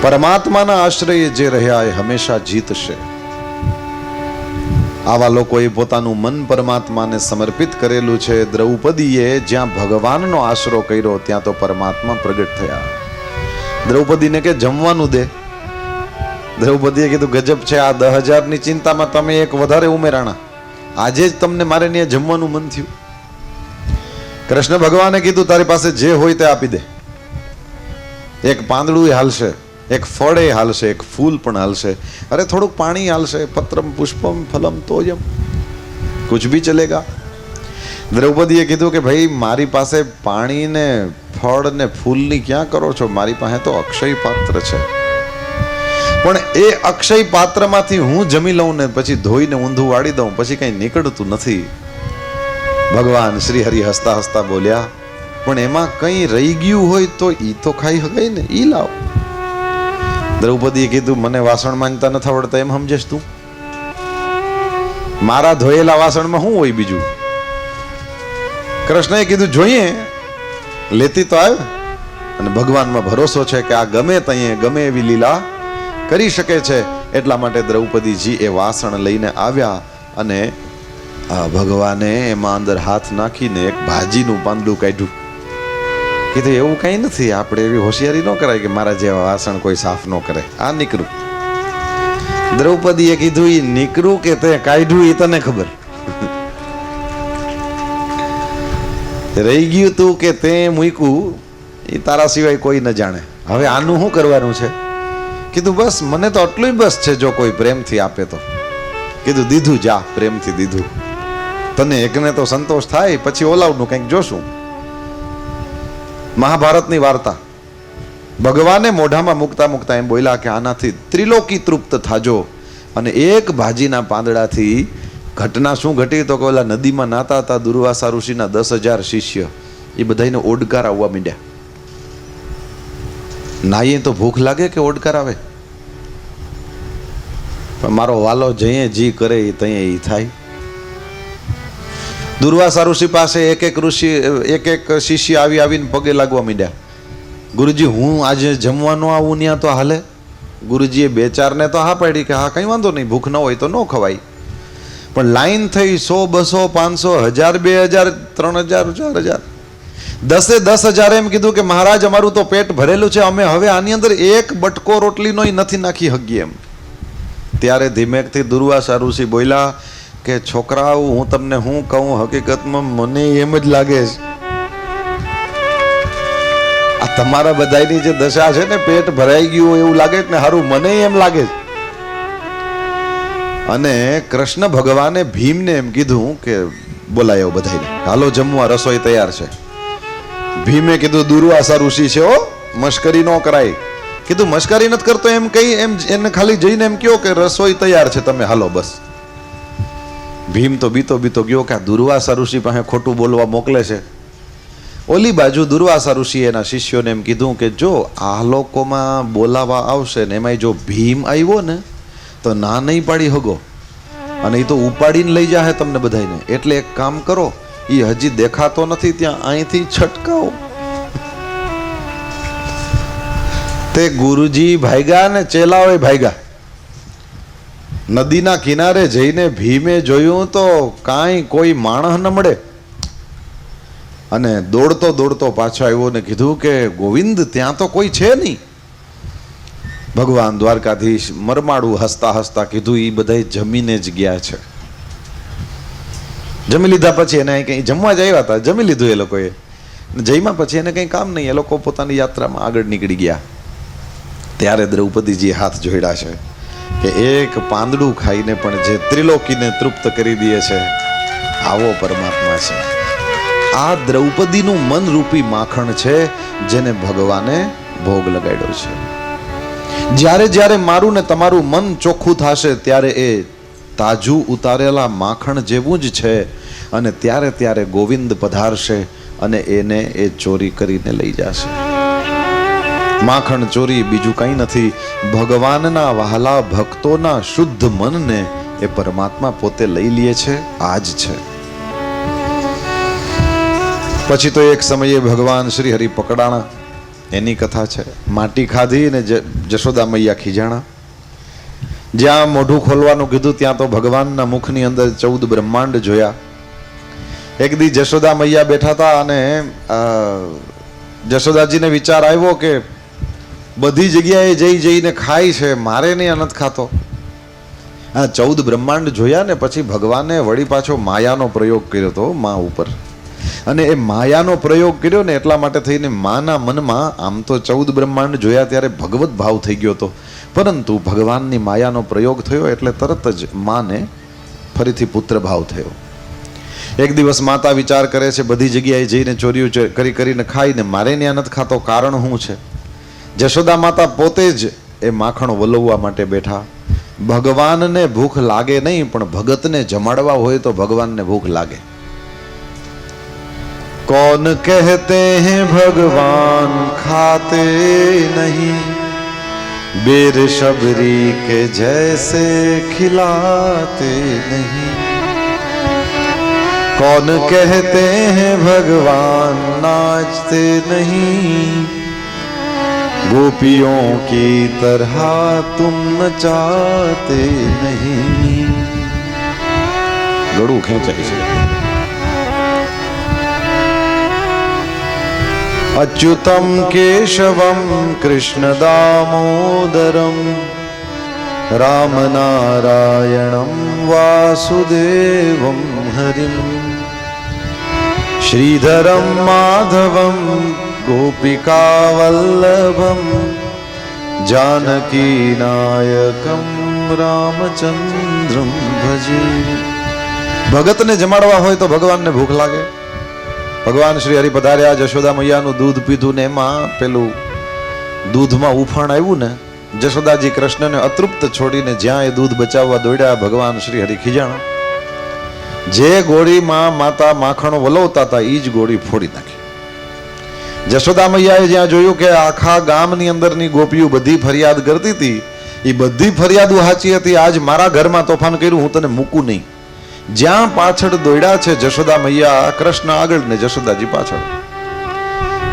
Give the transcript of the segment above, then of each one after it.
પરમાત્માના આશ્રયે જે રહ્યા એ હંમેશા જીતશે. આવા લોકોએ પોતાનું મન પરમાત્માને સમર્પિત કરેલું છે. દ્રૌપદીએ જ્યાં ભગવાનનો આશરો કર્યો ત્યાં તો પરમાત્મા પ્રગટ થયા. દ્રૌપદીને કે જમવાનું દે. દ્રૌપદીએ કીધું ગજબ છે, આ 10,000 ની ચિંતામાં તમે એક વધારે ઉમેરાણા. આજે જ તમને મારે ત્યાં જમવાનું મન થયું. કૃષ્ણ ભગવાને કીધું તારી પાસે જે હોય તે આપી દે. એક પાંદડું હાલશે, એક ફળે હાલશે, એક ફૂલ પણ હાલશે, અરે થોડુંક પાણી હાલશે, પત્રમ પુષ્પમ ફલમ તોયમ, કુછ ભી ચલેગા. દ્રૌપદીએ કીધું કે ભાઈ મારી પાસે પાણી ને ફળ ને ફૂલની ક્યાં કરો છો, મારી પાસે તો અક્ષય પાત્ર છે. પણ એ અક્ષય પાત્રમાંથી હું જમી લઉં ને પછી ધોઈને ઊંધું વાળી દઉં, પછી કઈ નીકળતું નથી. ભગવાન શ્રી હરિ હસતા હસતા બોલ્યા, પણ એમાં કઈ રહી ગયું હોય તો ઈ તો ખાઈ શકાય ને, ઈ લાવ. દ્રૌપદીએ કીધું મને વાસણ માંજતા નથી આવડતા એમ સમજેશ તું? મારા ધોયેલા વાસણમાં શું હોય બીજું? કૃષ્ણએ કીધું જોઈએ, લેતી તો આવ. અને ભગવાનમાં ભરોસો છે કે આ ગમે તઈએ ગમે એવી લીલા કરી શકે છે. એટલા માટે દ્રૌપદીજી એ વાસણ લઈને આવ્યા અને ભગવાને એમાં અંદર હાથ નાખીને એક ભાજીનું પાંદડું કાઢ્યું. કીધું એવું કઈ નથી, આપણે એવી હોશિયારી ન કરાય કે મારા જેવા વાસણ કોઈ સાફ ન કરે, આ નીકળું. દ્રૌપદીએ કીધું એ નીકળું કે તે કાઢ્યું એ તને ખબર, રહી ગયું તું કે તે મૂક્યું એ તારા સિવાય કોઈ ન જાણે. હવે આનું શું કરવાનું છે? કીધું બસ મને તો આટલું બસ છે, જો કોઈ પ્રેમથી આપે તો. કીધું દીધું, જા પ્રેમથી દીધું. તને એકને તો સંતોષ થાય, પછી ઓલાવનું કંઈક જોશું. મહાભારતની વાર્તા. ભગવાને મોઢામાં મૂકતા મૂકતા એમ બોલ્યા કે આનાથી ત્રિલોકી તૃપ્ત થાજો. અને એક ભાજીના પાંદડાથી ઘટના શું ઘટી તો કે ઓલા નદીમાં નાતા હતા દુર્વાસા ઋષિના 10,000 શિષ્ય, એ બધાને ઓડકાર આવવા માંડ્યા. નાઈએ તો ભૂખ લાગે કે ઓડકાર આવે? પણ મારો વાલો જઈએ જી કરે એ તઈએ એ થાય. દુર્વાસા ઋષિ પાસે એક એક શિષ્ય આવીને પગે લાગવા માંડ્યા. ગુરુજી હું આજે જમવા ન આવું ત્યાં તો હાલે? ગુરુજીએ 2-4 ને તો હા પાડી કે હા કઈ વાંધો નહીં, ભૂખ ન હોય તો ન ખવાય. પણ લાઈન થઈ 100, 200, 500, 1000, 2000, 3000, 4000, 10,000 એમ કીધું કે મહારાજ અમારું તો પેટ ભરેલું છે, અમે હવે આની અંદર એક બટકો રોટલીનો નથી નાખી હગી એમ. ત્યારે ધીમેકથી દુર્વાસા ઋષિ બોલ્યા કે છોકરાઓ હું તમને હું કહું, હકીકતમાં મને એમ જ લાગે છે આ તમારા બધાની જે દશા છે ને પેટ ભરાઈ ગયું એવું લાગે છે ને, હારું મને એમ લાગે છે. અને કૃષ્ણ ભગવાને ભીમને એમ કીધું કે બોલાયો બધાને, હાલો જમવા, રસોઈ તૈયાર છે. ભીમે કીધું દુર્વાસા ઋષિ છે હો, મશ્કરી ન કરાય. કીધું મશ્કરી નથી કરતો એમ કઈ, એમ એને ખાલી જઈને એમ કહો કે રસોઈ તૈયાર છે, તમે હાલો બસ. ભીમ તો બીતો બીતો ગયો કે આ દુર્વાસા ઋષિ પાસે ખોટું બોલવા મોકલે છે. ઓલી બાજુ દુર્વાસા ઋષિ એના શિષ્યોને એમ કીધું કે જો આ લોકોમાં બોલાવા આવશે ને એમાં જો ભીમ આવ્યો ને તો ના નહીં પાડી હગો, અને એ તો ઉપાડીને લઈ જાય તમને બધાને. એટલે એક કામ કરો, એ હજી દેખાતો નથી ત્યાં અહીંથી છટકાવો. તે ગુરુજી ભાગ્યા ને ચેલાઓએ ભાગ્યા. નદીના કિનારે જઈને ભીમે જોયું તો કાંઈ કોઈ માણસ ન મળે. અને દોડતો દોડતો પાછો આવ્યો ને કીધું કે ગોવિંદ ત્યાં તો કોઈ છે નહીં. ભગવાન દ્વારકાધીશ મરમાડું હસતા હસતા કીધું એ બધા જમીને જ ગયા છે. જમી લીધા પછી એને કંઈ જમવા જ આવ્યા હતા, જમી લીધું એ લોકોએ. જમ્યા પછી એને કંઈ કામ નહીં, એ લોકો પોતાની યાત્રામાં આગળ નીકળી ગયા. ત્યારે દ્રૌપદીજી હાથ જોડ્યા છે કે એક પાંદડું ખાઈને પણ જે ત્રિલોકીને તૃપ્ત કરી દે છે, આવો પરમાત્મા છે. આ દ્રૌપદીનું મન રૂપી માખણ છે જેને ભગવાને ભોગ લગાડ્યો છે. જ્યારે જ્યારે મારું ને તમારું મન ચોખ્ખું થશે ત્યારે એ તાજું ઉતારેલા માખણ જેવું જ છે. અને ત્યારે ત્યારે ગોવિંદ પધારશે અને એને એ ચોરી કરીને લઈ જશે. માખણ ચોરી બીજું કંઈ નથી, ભગવાનના વહાલા ભક્તોના શુદ્ધ મનને એ પરમાત્મા પોતે લઈ લે છે. આજ છે. પછી તો એક સમયે ભગવાન શ્રી હરિ પકડાણા. એની કથા છે. માટી ખાધી ને જશોદા મૈયા ખીજાણા. જ્યાં મોઢું ખોલવાનું કીધું ત્યાં તો ભગવાનના મુખની અંદર 14 બ્રહ્માંડ જોયા. એક દી જશોદા મૈયા બેઠા હતા અને જશોદાજીને વિચાર આવ્યો કે બધી જગ્યાએ જઈને ખાય છે, મારે નહીં નથી ખાતો. આ 14 બ્રહ્માંડ જોયા ને પછી ભગવાને વળી પાછો માયાનો પ્રયોગ કર્યો હતો મા ઉપર. અને એ માયાનો પ્રયોગ કર્યો ને એટલા માટે થઈને માના મનમાં આમ તો 14 બ્રહ્માંડ જોયા ત્યારે ભગવત ભાવ થઈ ગયો હતો, પરંતુ ભગવાનની માયાનો પ્રયોગ થયો એટલે તરત જ માને ફરીથી પુત્ર ભાવ થયો. એક દિવસ માતા વિચાર કરે છે બધી જગ્યાએ જઈને ચોરીઓ કરીને ખાઈને મારે ત્યાં નથી ખાતો, કારણ શું છે? જશોદા માતા પોતે જ એ માખણ વલોવવા માટે બેઠા. ભગવાનને ભૂખ લાગે નહીં, પણ ભગતને જમાડવા હોય તો ભગવાનને ભૂખ લાગે. कौन कहते हैं भगवान खाते नहीं, बेर शबरी के जैसे खिलाते नहीं. कौन कहते हैं भगवान नाचते नहीं, गोपियों की तरह तुम नचाते नहीं. गड़ू खेचाई છે. अच्युतम केशवम कृष्ण दामोदरम राम नारायणम वासुदेवम हरिम श्रीधरम माधवम गोपिका वल्लभम जानकी नायकम रामचंद्रम भजे. ભગતને જમાડવા હોય તો ભગવાનને ભૂખ લાગે. ભગવાન શ્રી હરિ પધાર્યા, જશોદા મૈયાનું દૂધ પીધું ને એમાં પેલું દૂધમાં ઉફાણ આવ્યું ને, જશોદાજી કૃષ્ણને અતૃપ્ત છોડીને જ્યાં એ દૂધ બચાવવા દોડ્યા, ભગવાન શ્રી હરિ ખીજાણા. જે ગોળીમાં માતા માખણો વલોવતા હતા એ જ ગોળી ફોડી નાખી. જશોદા મૈયાએ જ્યાં જોયું કે આખા ગામની અંદરની ગોપીઓ બધી ફરિયાદ કરતી હતી, એ બધી ફરિયાદો સાચી હતી, આજ મારા ઘરમાં તોફાન કર્યું, હું તને મૂકું નહીં. જ્યાં પાછળ દોડ્યા છે જશોદા મૈયા, કૃષ્ણ આગળ ને જશોદાજી પાછળ.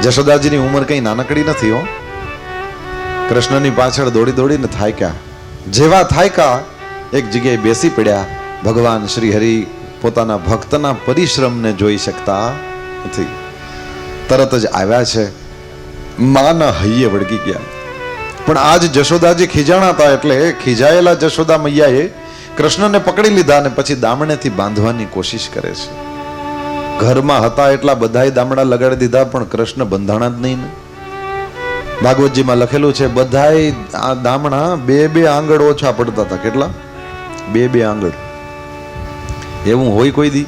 જશોદાજીની ઉંમર કઈ નાનકડી નથી હો. કૃષ્ણની પાછળ દોડી દોડીને થાક્યા. જેવા થાક્યા એક જગ્યાએ બેસી પડ્યા. ભગવાન શ્રી હરિ પોતાના ભક્તના પરિશ્રમને જોઈ શકતા નથી, તરત જ આવ્યા છે, માના હૈયે વળગી ગયા. પણ આજ જશોદાજી ખીજાણા હતા એટલે ખીજાયેલા જશોદા મૈયાએ કૃષ્ણને પકડી લીધા અને પછી દામણેથી બાંધવાની કોશિશ કરે છે. ઘરમાં હતા એટલા બધાય દામડા લગાડી દીધા, પણ કૃષ્ણ બંધાણા જ નહીં ને. ભાગવતજીમાં લખેલું છે બધાય આ દામણા 2-2 આંગળ ઓછા પડતા હતા. કેટલા? 2-2 આંગળ. એવું હોય કોઈ દી?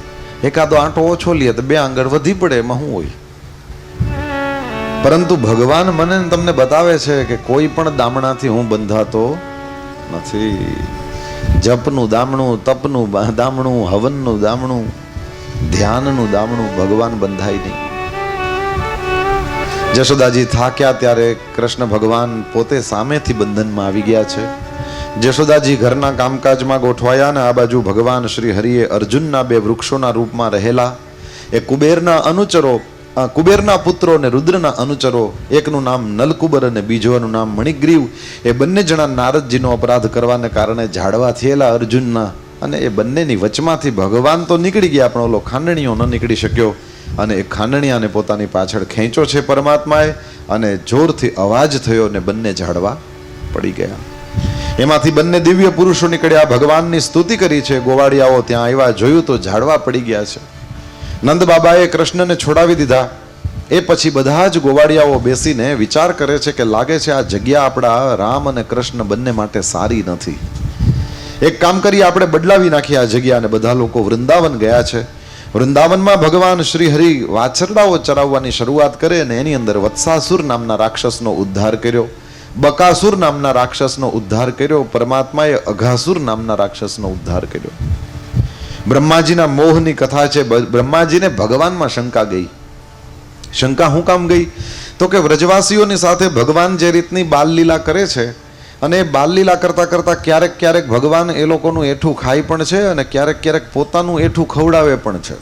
એકાદો આંટો ઓછો લે તો 2 આંગળ વધી પડે, એમાં શું હોય? પરંતુ ભગવાન મને તમને બતાવે છે કે કોઈ પણ દામણાથી હું બંધાતો નથી. જપનું દામણું, તપનું દામણું, હવનનું દામણું, ધ્યાનનું દામણું, ભગવાન બંધાય નહીં. જશોદાજી થાક્યા ત્યારે કૃષ્ણ ભગવાન પોતે સામેથી બંધનમાં આવી ગયા છે. જશોદાજી ઘરના કામકાજમાં ગોઠવાયા ને આ બાજુ ભગવાન શ્રી હરિએ અર્જુનના 2 વૃક્ષોના રૂપમાં રહેલા એ કુબેરના અનુચરો, કુબેરના પુત્રો અને રુદ્રના અનુચરો, એકનું નામ નલકુબર અને બીજોનું નામ મણિગ્રીવ, એ બંને જણા નારદજીનો અપરાધ કરવાને કારણે ઝાડવા થયેલા અર્જુનના, અને એ બંનેની વચમાંથી ભગવાન તો નીકળી ગયા પણ ઓલો ખાંડણીઓ ન નીકળી શક્યો, અને એ ખાંડણીયાને પોતાની પાછળ ખેંચો છે પરમાત્માએ, અને જોરથી અવાજ થયો અને બંને ઝાડવા પડી ગયા. એમાંથી બંને દિવ્ય પુરુષો નીકળ્યા, ભગવાનની સ્તુતિ કરી છે. ગોવાળિયાઓ ત્યાં આવ્યા, જોયું તો ઝાડવા પડી ગયા છે. નંદ બાબાએ કૃષ્ણને છોડાવી દીધા. એ પછી બધા જ ગોવાળિયાઓ બેસીને વિચાર કરે છે કે લાગે છે આ જગ્યા આપણા રામ અને કૃષ્ણ બંને માટે સારી નથી. એક કામ કરીએ, આપણે બદલાવી નાખીએ આ જગ્યા. અને બધા લોકો વૃંદાવન ગયા છે. વૃંદાવનમાં ભગવાન શ્રી હરિ વાછરડાઓ ચરાવવાની શરૂઆત કરે અને એની અંદર વત્સાસુર નામના રાક્ષસનો ઉદ્ધાર કર્યો, બકાસુર નામના રાક્ષસનો ઉદ્ધાર કર્યો, પરમાત્માએ અઘાસુર નામના રાક્ષસનો ઉદ્ધાર કર્યો. બ્રહ્માજીના મોહની કથા છે. બ્રહ્માજીને ભગવાનમાં શંકા ગઈ. શંકા શું કામ ગઈ? તો કે વ્રજવાસીઓની સાથે ભગવાન જે રીતની બાલલીલા કરે છે, અને એ બાલલીલા કરતા કરતા ક્યારેક ક્યારેક ભગવાન એ લોકોનું એઠું ખાય પણ છે અને ક્યારેક ક્યારેક પોતાનું એઠું ખવડાવે પણ છે.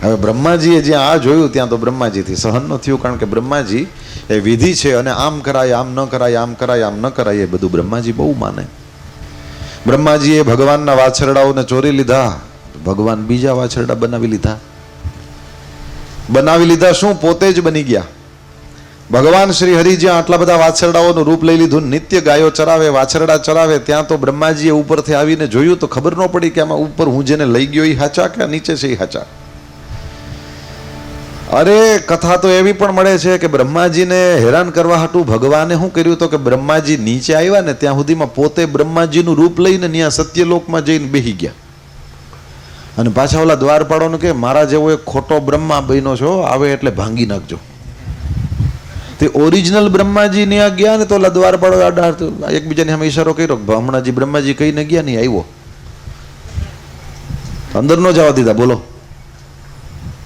હવે બ્રહ્માજીએ જ્યાં આ જોયું ત્યાં તો બ્રહ્માજીથી સહન ન થયું, કારણ કે બ્રહ્માજી એ વિધિ છે અને આમ કરાય, આમ ન કરાય, આમ કરાય, આમ ન કરાય, એ બધું બ્રહ્માજી બહુ માને. બ્રહ્માજીએ ભગવાનના વાછરડાઓને ચોરી લીધા, ભગવાન બીજા વાછરડા બનાવી લીધા. શું? પોતે જ બની ગયા. ભગવાન શ્રી હરિ જ્યાં આટલા બધા વાછરડાઓનું રૂપ લઈ લીધું, નિત્ય ગાયો ચરાવે, વાછરડા ચરાવે, ત્યાં તો બ્રહ્માજીએ ઉપરથી આવીને જોયું તો ખબર ન પડી કે આમાં ઉપર હું જેને લઈ ગયો એ હાચા કે નીચે છે એ હાચા. અરે કથા તો એવી પણ મળે છે કે બ્રહ્માજીને હેરાન કરવા હાટું ભગવાને શું કર્યું તો કે બ્રહ્માજી નીચે આવ્યા ને ત્યાં સુધીમાં પોતે બ્રહ્માજીનું રૂપ લઈને ત્યાં સત્યલોકમાં જઈને બેસી ગયા. અને પાછા ઓલા દ્વારપાળોને કે મારા જેવો એક ખોટો બ્રહ્મા બન્યો છો, આવે એટલે ભાંગી નાખજો. તે ઓરિજિનલ બ્રહ્માજી ત્યાં ગયા ને તો ઓલા દ્વારપાળો એકબીજાને સામે ઈશારો કર્યો, હમણાં બ્રહ્માજી કહીને ગયા નહીં, આવ્યો, અંદર ન જવા દીધા. બોલો,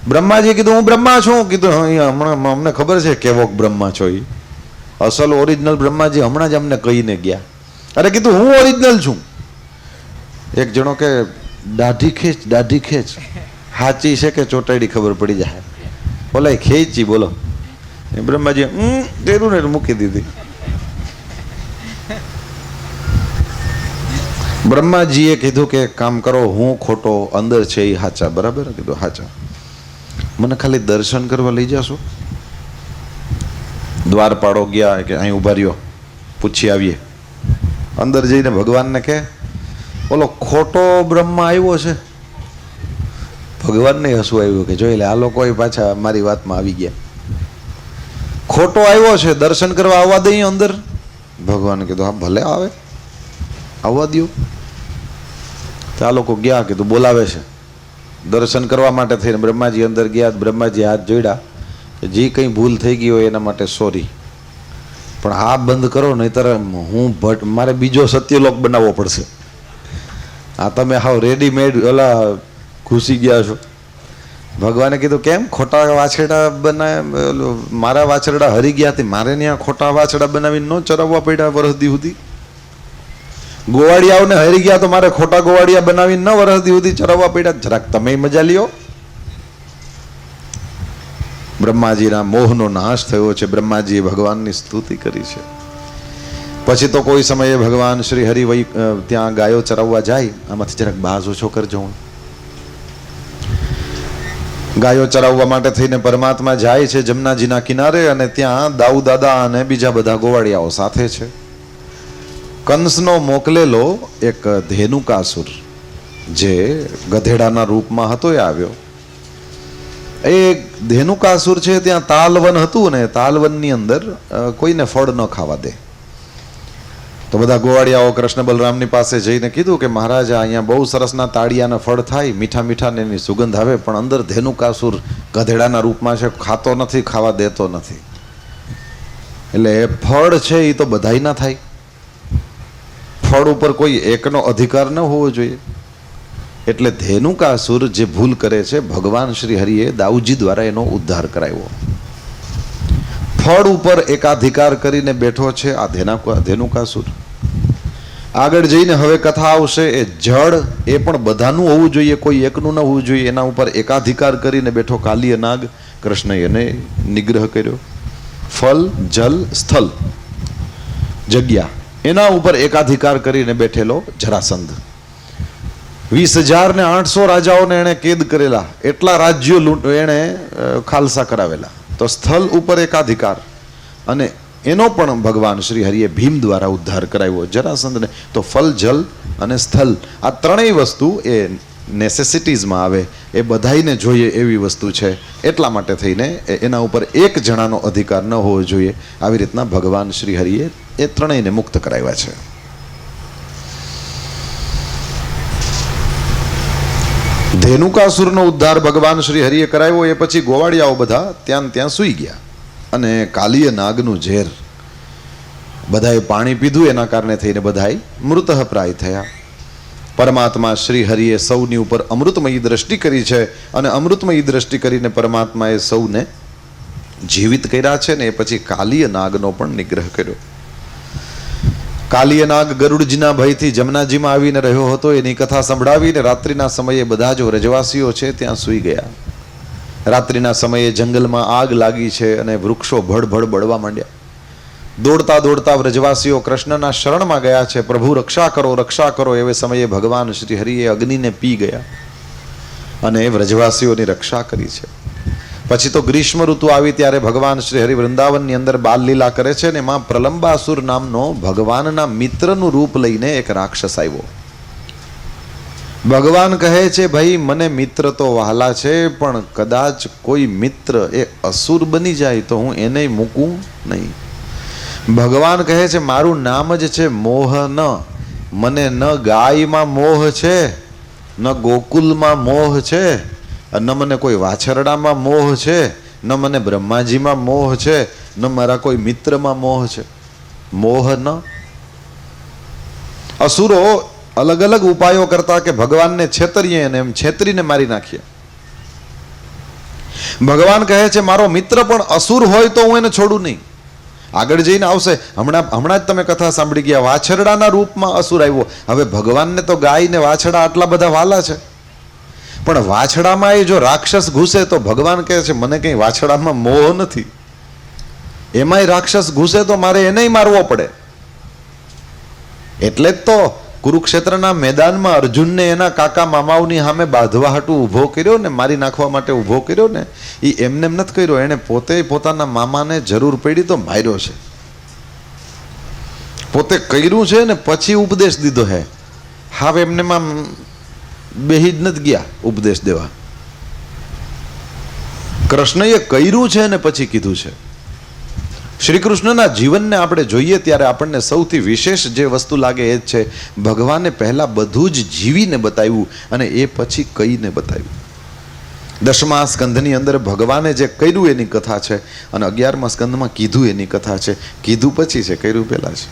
બ્રહ્માજી કીધું હું બ્રહ્મા છું. કીધું હમણાં અમને ખબર છે કેવો બ્રહ્મા છો, એ અસલ ઓરિજિનલ બ્રહ્માજી હમણાં જ અમને કહીને ગયા. અરે કીધું હું ઓરિજિનલ છું. એક જણો કે દાઢી ખેંચ, હાચી છે કે ચોટાડી ખબર પડી જાય. બોલા ખેંચી, બોલો. બ્રહ્માજી તેરું ને મૂકી દીધી. બ્રહ્માજીએ કીધું કે કામ કરો, હું ખોટો, અંદર છે એ હાચા. બરાબર? કીધું હાચા. મને ખાલી દર્શન કરવા લઈ જશો? દ્વારપાળો ગયા કે અહીં ઉભા રહ્યો, પૂછી આવીએ. અંદર જઈને ભગવાનને કે ઓલો ખોટો બ્રહ્મા આવ્યો છે. ભગવાનને હસવું આવ્યું કે જોઈ લે, આ લોકો પાછા મારી વાતમાં આવી ગયા. ખોટો આવ્યો છે, દર્શન કરવા આવવા દઈએ અંદર? ભગવાને કીધું હા ભલે આવે, આવવા દો. તો આ લોકો ગયા, કીધું બોલાવે છે. દર્શન કરવા માટે થઈને બ્રહ્માજી અંદર ગયા. બ્રહ્માજી હાથ જોડ્યા, જે કંઈ ભૂલ થઈ ગઈ હોય એના માટે સોરી, પણ આ બંધ કરો, નહીતર હું મારે બીજો સત્યલોક બનાવવો પડશે. આ તમે હાવ રેડીમેડ ઓલા ઘૂસી ગયા છો. ભગવાને કીધું કેમ ખોટા વાછરડા બનાવે? મારા વાછરડા હરી ગયા હતી, મારે ત્યાં ખોટા વાછરડા બનાવીને ન ચરાવવા પડ્યા વરસદી સુધી. ગોવાળિયાઓને હરી ગયા તો મારે ખોટા ગોવાળિયા બનાવીને ન વરસદી સુધી ચરાવવા પડ્યા. જરાક તમે મજા લ્યો. બ્રહ્માજીના મોહનો નાશ થયો છે. બ્રહ્માજીએ ભગવાનની સ્તુતિ કરી છે. પછી તો કોઈ સમયે ભગવાન શ્રી હરિ ત્યાં ગાયો ચરાવવા જાય. આમાંથી જરાક બાજ ઓછો કરજો. ગાયો ચરાવવા માટે થઈને પરમાત્મા જાય છે જમનાજીના કિનારે, અને ત્યાં દાઉ દાદા અને બીજા બધા ગોવાળિયાઓ સાથે છે. કંસનો મોકલેલો એક ધેનુકાસુર જે ગધેડાના રૂપમાં હતો એ આવ્યો. એ ધેનુકાસુર છે ત્યાં તાલવન હતું ને તાલવનની અંદર કોઈને ફળ ન ખાવા દે. તો બધા ગોવાળિયાઓ કૃષ્ણ બલરામની પાસે જઈને કીધું કે મહારાજ અહીંયા બહુ સરસના તાળિયાના ફળ થાય, મીઠા મીઠા ને એની સુગંધ આવે, પણ અંદર ધેનુકાસુર ગધેડાના રૂપમાં છે, ખાતો નથી, ખાવા દેતો નથી. એટલે એ ફળ છે એ તો બધાય ના થાય. ફળ ઉપર કોઈ એકનો અધિકાર ન હોવો જોઈએ. એટલે ધેનુકાસુર જે ભૂલ કરે છે, ભગવાન શ્રી હરિએ દાઉજી દ્વારા એનો ઉદ્ધાર કરાવ્યો. ફળ ઉપર એકાધિકાર કરીને બેઠો છે આ ધેનુકાસુર. આગળ જઈને હવે કથા આવશે. એ જળ એ પણ બધાનું હોવું જોઈએ, કોઈ એકનું ન હોવું જોઈએ. એના ઉપર એકાધિકાર કરીને બેઠો કાલીય નાગ. કૃષ્ણએ એને નિગ્રહ કર્યો. ફલ, જલ, સ્થળ, જગ્યા, એના ઉપર એકાધિકાર કરીને બેઠેલો જરાસંધ. 20,800 રાજાઓને એણે કેદ કરેલા, એટલા રાજ્યો એણે ખાલસા કરાવેલા. તો સ્થળ ઉપર એકાધિકાર, અને એનો પણ ભગવાન શ્રી હરિએ ભીમ દ્વારા ઉદ્ધાર કરાવ્યો જરાસંધને. તો ફલ, જલ અને સ્થળ, આ ત્રણેય વસ્તુ એ નેસેસિટીઝમાં આવે, એ બધાઈને જોઈએ એવી વસ્તુ છે. એટલા માટે થઈને એના ઉપર એક જણાનો અધિકાર ન હોવો જોઈએ. આવી રીતના ભગવાન શ્રી હરિએ એ ત્રણેયને મુક્ત કરાવ્યા છે. ધેનુકાસુરનો ઉદ્ધાર ભગવાન શ્રી હરિએ કરાવ્યો. એ પછી ગોવાળિયાઓ બધા ત્યાં સૂઈ ગયા, અને કાલીય નાગનું ઝેર બધાએ પાણી પીધું, એના કારણે થઈને બધાએ મૃતઃપ્રાય થયા. પરમાત્મા શ્રી હરિએ સૌની ઉપર અમૃતમયી દ્રષ્ટિ કરી છે, અને અમૃતમયી દ્રષ્ટિ કરીને પરમાત્માએ સૌને જીવિત કર્યા છે. ને એ પછી કાલીય નાગનો પણ નિગ્રહ કર્યો. કાલીય નાગ ગરુડજીના ભયથી જમનાજીમાં આવીને રહ્યો હતો. એની કથા સંભળાવીને રાત્રિના સમયે બધા જો રજવાસીઓ છે ત્યાં સૂઈ ગયા. રાત્રિના સમયે જંગલમાં આગ લાગી છે અને વૃક્ષો ભડભડ બળવા માંડ્યા. દોડતા દોડતા વ્રજવાસીઓ કૃષ્ણના શરણમાં ગયા છે. પ્રભુ રક્ષા કરો એવે સમયે ભગવાન શ્રી હરિએ અગ્નિને પી ગયા અને વ્રજવાસીઓની રક્ષા કરી છે. પછી તો ગ્રીષ્મ ઋતુ આવી ત્યારે ભગવાન શ્રી હરિ વૃંદાવનની અંદર બાલ લીલા કરે છે ને એમાં પ્રલંબાસુર નામનો ભગવાનના મિત્રનું રૂપ લઈને એક રાક્ષસ આવ્યો. ભગવાન કહે છે ભાઈ મને મિત્ર તો વહાલા છે, પણ કદાચ કોઈ મિત્ર એ અસુર બની જાય તો હું એને મૂકું નહીં. ભગવાન કહે છે મારું નામ જ છે મોહન. મને ન ગાયમાં મોહ છે, ન ગોકુલમાં મોહ છે, ન મને કોઈ વાછરડામાં મોહ છે, ન મને બ્રહ્માજીમાં મોહ છે, ન મારા કોઈ મિત્રમાં મોહ છે. મોહ ન. અસુરો અલગ અલગ ઉપાયો કરતા કે ભગવાનને છેતરીએ અને એમ છેતરીને મારી નાખીએ. ભગવાન કહે છે મારો મિત્ર પણ અસુર હોય તો હું એને છોડું નહીં. આગળ જઈને આવશે. હમણાં જ તમે કથા સાંભળી ગયા, વાછરડાના રૂપમાં અસુર આવ્યો. હવે ભગવાનને તો ગાય ને વાછરડા આટલા બધા વાલા છે, પણ વાછડામાં એ જો રાક્ષસ ઘૂસે તો ભગવાન કહે છે મને કઈ વાછડામાં મોહ નથી. એમાંય રાક્ષસ ઘૂસે તો મારે એને મારવો પડે. એટલે જ તો કુરુક્ષેત્રના મેદાનમાં અર્જુનને એના કાકા મામાઓની સામે બાંધવા હાટું ઊભો કર્યો ને, મારી નાખવા માટે ઊભો કર્યો ને, એ એમને એમ નથી કર્યો. એણે પોતે પોતાના મામાને જરૂર પડી તો માર્યો છે. પોતે કર્યું છે ને પછી ઉપદેશ દીધો હે. હવે એમને બેહી જ નથી ગયા ઉપદેશ દેવા. કૃષ્ણએ કર્યું છે ને પછી કીધું છે. શ્રી કૃષ્ણના જીવનને આપણે જોઈએ ત્યારે આપણને સૌથી વિશેષ જે વસ્તુ લાગે એ જ છે ભગવાને પહેલા બધું જ જીવીને બતાવ્યું અને એ પછી કહીને બતાવ્યું. 10મા સ્કંધની અંદર ભગવાને જે કર્યું એની કથા છે અને 11મા સ્કંધમાં કીધું એની કથા છે. કીધું પછી છે, કર્યું પહેલા છે.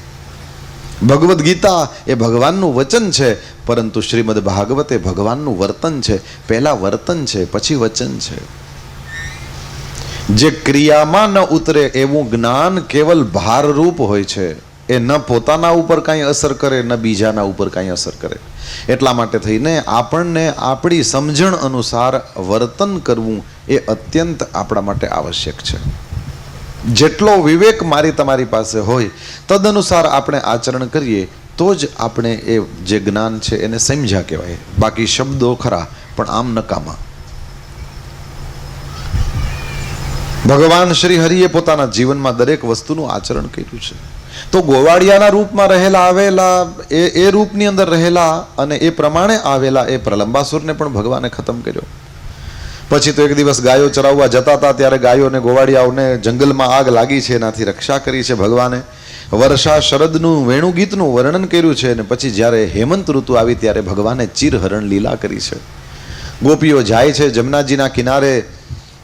ભગવદ્ ગીતા એ ભગવાનનું વચન છે, પરંતુ શ્રીમદ ભાગવત એ ભગવાનનું વર્તન છે. પહેલા વર્તન છે પછી વચન છે. જે ક્રિયામાં ન ઉતરે એવું જ્ઞાન કેવલ ભારરૂપ હોય છે. એ ન પોતાના ઉપર કાંઈ અસર કરે ન બીજાના ઉપર કાંઈ અસર કરે. એટલા માટે થઈને આપણને આપણી સમજણ અનુસાર વર્તન કરવું એ અત્યંત આપણા માટે આવશ્યક છે. જેટલો વિવેક મારી તમારી પાસે હોય તદનુસાર આપણે આચરણ કરીએ તો જ આપણે એ જે જ્ઞાન છે એને સમજ્યા કહેવાય. બાકી શબ્દો ખરા પણ આમ નકામા. ભગવાન શ્રી હરિએ પોતાના જીવનમાં દરેક વસ્તુનું આચરણ કર્યું છે. તો ગોવાળિયાના રૂપમાં રહેલા આવેલા એ રૂપની અંદર રહેલા અને એ પ્રમાણે આવેલા એ પ્રલંબાસુરને પણ ભગવાને ખતમ કર્યો. પછી તો એક દિવસ ગાયો ચરાવવા જતા હતા ત્યારે ગાયોને ગોવાળિયાઓને જંગલમાં આગ લાગી છે, એનાથી રક્ષા કરી છે ભગવાને. વર્ષા શરદનું વેણુ ગીતનું વર્ણન કર્યું છે અને પછી જ્યારે હેમંત ઋતુ આવી ત્યારે ભગવાને ચીરહરણ લીલા કરી છે. ગોપીઓ જાય છે જમનાજીના કિનારે,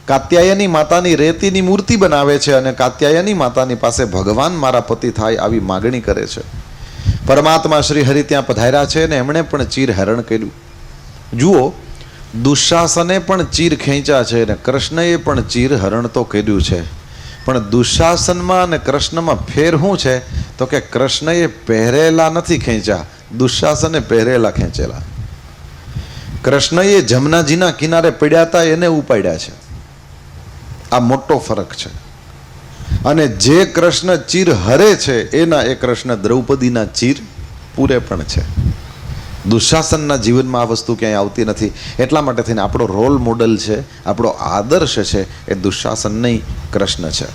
કાત્યાયની માતાની રેતીની મૂર્તિ બનાવે છે અને કાત્યાયની માતાની પાસે ભગવાન મારા પતિ થાય આવી માગણી કરે છે. પરમાત્મા શ્રી હરિ ત્યાં પધાર્યા છે અને એમણે પણ ચીર હરણ કર્યું. જુઓ, દુશાસને પણ ચીર ખેંચ્યા છે અને કૃષ્ણએ પણ ચીર હરણ તો કર્યું છે. પણ દુશાસનમાં અને કૃષ્ણમાં ફેર શું છે તો કે કૃષ્ણએ પહેરેલા નથી ખેંચ્યા, દુશાસને પહેરેલા ખેંચેલા. કૃષ્ણએ જમનાજીના કિનારે પડ્યા હતા એને ઉપાડ્યા છે. આ મોટો ફરક છે. અને જે કૃષ્ણ ચીર હરે છે એના એ કૃષ્ણ દ્રૌપદીના ચીર પૂરે પણ છે. દુશાસનના જીવનમાં આ વસ્તુ ક્યાંય આવતી નથી. એટલા માટે થઈને આપણો રોલ મોડલ છે, આપણો આદર્શ છે એ દુશાસન નહીં, કૃષ્ણ છે.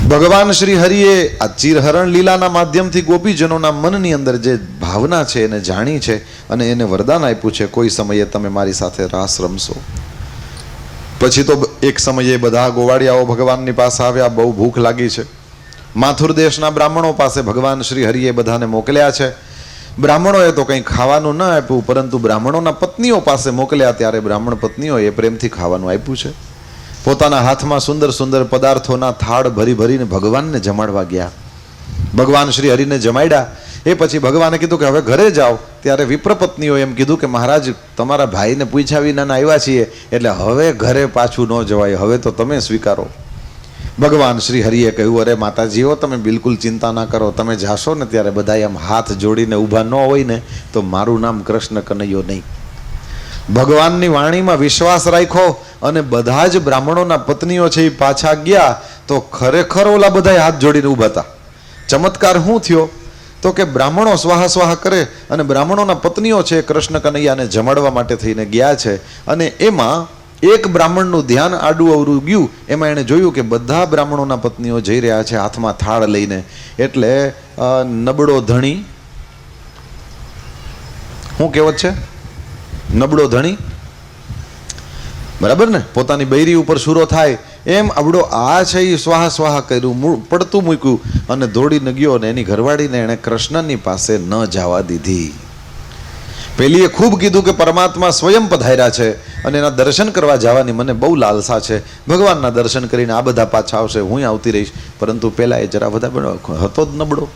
ભગવાન શ્રી હરિએ આ ચીરહરણ લીલાના માધ્યમથી ગોપીજનોના મનની અંદર જે ભાવના છે એને જાણી છે અને એને વરદાન આપ્યું છે કોઈ સમયે તમે મારી સાથે રાસ રમશો. પછી તો એક સમયે બધા ગોવાળિયાઓ ભગવાનની પાસે આવ્યા, બહુ ભૂખ લાગી છે. માથુર દેશના બ્રાહ્મણો પાસે ભગવાન શ્રી હરિએ બધાને મોકલ્યા છે. બ્રાહ્મણોએ તો કંઈ ખાવાનું ન આપ્યું, પરંતુ બ્રાહ્મણોના પત્નીઓ પાસે મોકલ્યા ત્યારે બ્રાહ્મણ પત્નીઓએ પ્રેમથી ખાવાનું આપ્યું છે. પોતાના હાથમાં સુંદર સુંદર પદાર્થોના થાળ ભરી ભરીને ભગવાનને જમાડવા ગયા. ભગવાન શ્રી હરિને જમાડ્યા એ પછી ભગવાને કીધું કે હવે ઘરે જાઓ. ત્યારે વિપ્રપત્નીઓ એમ કીધું કે મહારાજ તમારા ભાઈને પૂછ્યા વિના આવ્યા છીએ, એટલે હવે ઘરે પાછું ન જવાય, હવે તો તમે સ્વીકારો. ભગવાન શ્રી હરિએ કહ્યું, અરે માતાજીઓ તમે બિલકુલ ચિંતા ના કરો, તમે જાશો ને ત્યારે બધા એમ હાથ જોડીને ઊભા ન હોય ને તો મારું નામ કૃષ્ણ કનૈયો નહીં. ભગવાનની વાણીમાં વિશ્વાસ રાખ્યો અને બધા જ બ્રાહ્મણોના પત્નીઓ છે એ પાછા ગયા તો ખરેખર ઓલા બધા હાથ જોડીને ઊભા હતા. ચમત્કાર શું થયો? તો કે બ્રાહ્મણો સ્વાહા સ્વાહા કરે અને બ્રાહ્મણોના પત્નીઓ છે કૃષ્ણ કનૈયાને જમાડવા માટે થઈને ગયા છે. અને એમાં એક બ્રાહ્મણનું ધ્યાન આડું અવરું ગયું. એમાં એણે જોયું કે બધા બ્રાહ્મણોના પત્નીઓ જઈ રહ્યા છે હાથમાં થાળ લઈને. એટલે નબળો ધણી, શું કહેવત છે? નબળો ધણી, બરાબર ને? પોતાની બૈરી ઉપર શૂરો થાય એમ આવડો આ છે એ સ્વાહા સ્વાહા કર્યું, પડતું મૂક્યું અને દોડીને ગયો. અને એની ઘરવાળીને એણે કૃષ્ણની પાસે ન જવા દીધી. પેલીએ ખૂબ કીધું કે પરમાત્મા સ્વયં પધાર્યા છે અને એના દર્શન કરવા જવાની મને બહુ લાલસા છે. ભગવાનના દર્શન કરીને આ બધા પાછા આવશે, હું આવતી રહીશ. પરંતુ પેલા એ જરા બધા હતો જ નબળો.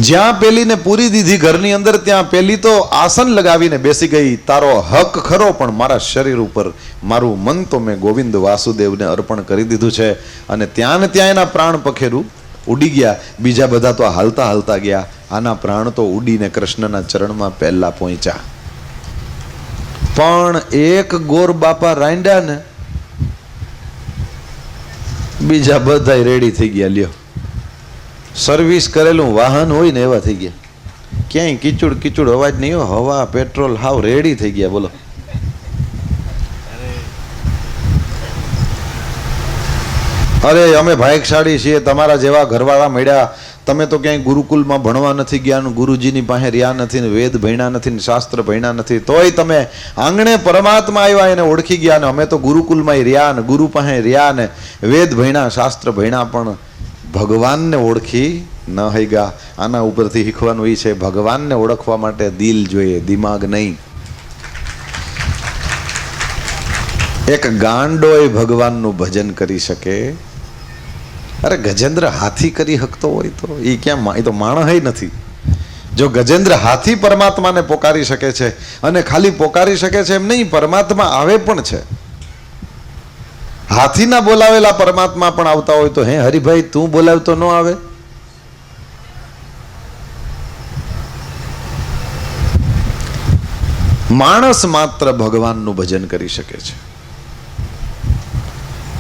જ્યાં પેલીને પૂરી દીધી ઘરની અંદર, ત્યાં પેલી તો આસન લગાવીને બેસી ગઈ. તારો હક ખરો, પણ મારા શરીર ઉપર મારું મન તો મેં ગોવિંદ વાસુદેવને અર્પણ કરી દીધું છે. અને ત્યાં ને ત્યાં એના પ્રાણ પખેરું ઉડી ગયા. બીજા બધા તો હાલતા હાલતા ગયા. આના પ્રાણ તો ઉડીને કૃષ્ણના ચરણમાં પહેલા પહોંચ્યા. પણ એક ગોર બાપા રાંડ્યા ને, બીજા બધા રેડી થઈ ગયા. લ્યો, સર્વિસ કરેલું વાહન હોય ને એવા થઈ ગયા. ક્યાંય કીચુડ કીચુડ અવાજ નહીં, હવા પેટ્રોલ હાવ રેડી થઈ ગયા. બોલો, અરે અમે ભાગ્યશાળી છીએ, તમારા જેવા ઘરવાળા મળ્યા. તમે તો ક્યાંય ગુરુકુલમાં ભણવા નથી ગયા, ગુરુજીની પાસે રહ્યા નથી, ને વેદ ભણ્યા નથી, ને શાસ્ત્ર ભણ્યા નથી, તોય તમે આંગણે પરમાત્મા આવ્યા એને ઓળખી ગયા. ને અમે તો ગુરુકુલમાં રહ્યા ને ગુરુ પાસે રહ્યા ને વેદ ભણ્યા શાસ્ત્ર ભણ્યા, પણ ભગવાનને ઓળખી ન હઈ ગયા. આના ઉપરથી શીખવાનું એ છે, ભગવાનને ઓળખવા માટે દિલ જોઈએ, દિમાગ નહીં. એક ગાંડો એ ભગવાનનું ભજન કરી શકે? અરે ગજેન્દ્ર હાથી કરી શકતો હોય તો એ ક્યાં? એ તો માણસ નથી. જો ગજેન્દ્ર હાથી પરમાત્માને પોકારી શકે છે, અને ખાલી પોકારી શકે છે એમ નહીં, પરમાત્મા આવે પણ છે. હાથીના બોલાવેલા પરમાત્મા પણ આવતા હોય તો હે હરિભાઈ તું બોલાવતો ન આવે? માણસ માત્ર ભગવાનનું ભજન કરી શકે છે.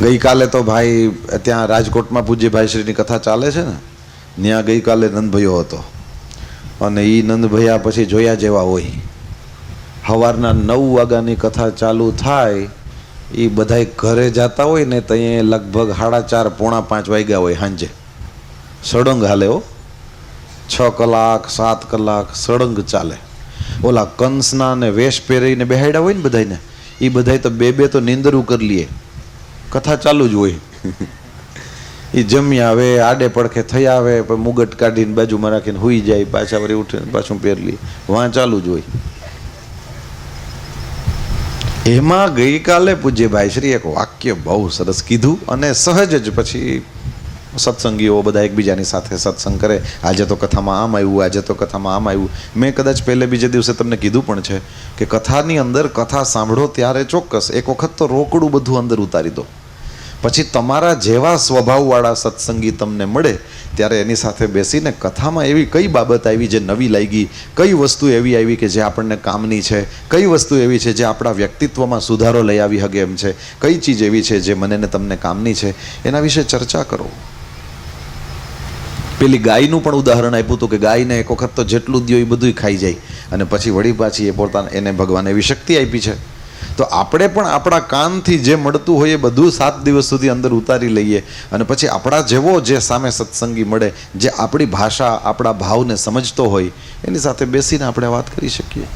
ગઈકાલે તો ભાઈ ત્યાં રાજકોટમાં પૂજ્યભાઈ શ્રીની કથા ચાલે છે ને, ત્યાં ગઈકાલે નંદભયો હતો. અને એ નંદભયા પછી જોયા જેવા હોય. સવારના 9 વાગ્યાની કથા ચાલુ થાય, એ બધા ઘરે જતા હોય ને તો અહીંયા લગભગ 4:30 પોણા 5 વાગ્યા હોય સાંજે. સળંગ હાલે હો, 6 કલાક 7 કલાક સળંગ ચાલે. ઓલા કંસના ને વેશ પહેરીને બેહાડ્યા હોય ને બધાને, એ બધા તો બે તો નીંદરું કરી લઈએ, કથા ચાલુ જ હોય. એ જમી આવે, આડે પડખે થઈ આવે, મુગટ કાઢીને બાજુમાં રાખીને હુઈ જાય, પાછા વળી ઉઠીને પાછું પહેરી લે, વાં ચાલુ જ હોય. એમાં ગઈકાલે પૂજ્યભાઈ શ્રી એક વાક્ય બહુ સરસ કીધું, અને સહજ જ પછી સત્સંગીઓ બધા એકબીજાની સાથે સત્સંગ કરે. આજે તો કથામાં આમ આવ્યું, આજે તો કથામાં આમ આવ્યું. મેં કદાચ પહેલે બીજે દિવસે તમને કીધું પણ છે કે કથાની અંદર કથા સાંભળો ત્યારે ચોક્કસ એક વખત તો રોકડું બધું અંદર ઉતારી દો. પછી તમારા જેવા સ્વભાવવાળા સત્સંગી તમને મળે ત્યારે એની સાથે બેસીને કથામાં એવી કઈ બાબત આવી જે નવી લાગી, કઈ વસ્તુ એવી આવી કે જે આપણને કામની છે, કઈ વસ્તુ એવી છે જે આપણા વ્યક્તિત્વમાં સુધારો લઈ આવી શકે એમ છે, કઈ ચીજ એવી છે જે મને ને તમને કામની છે, એના વિશે ચર્ચા કરો. પેલી ગાયનું પણ ઉદાહરણ આપ્યું હતું કે ગાયને એક વખત તો જેટલું દો એ બધું ખાઈ જાય, અને પછી વળી પાછી એ પોતાને એને ભગવાન એવી શક્તિ આપી છે. તો આપણે પણ આપણા કાનથી જે મળતું હોય એ બધું 7 દિવસ સુધી અંદર ઉતારી લઈએ, અને પછી આપણા જેવો જે સામે સત્સંગી મળે, જે આપણી ભાષા આપણા ભાવને સમજતો હોય, એની સાથે બેસીને આપણે વાત કરી શકીએ.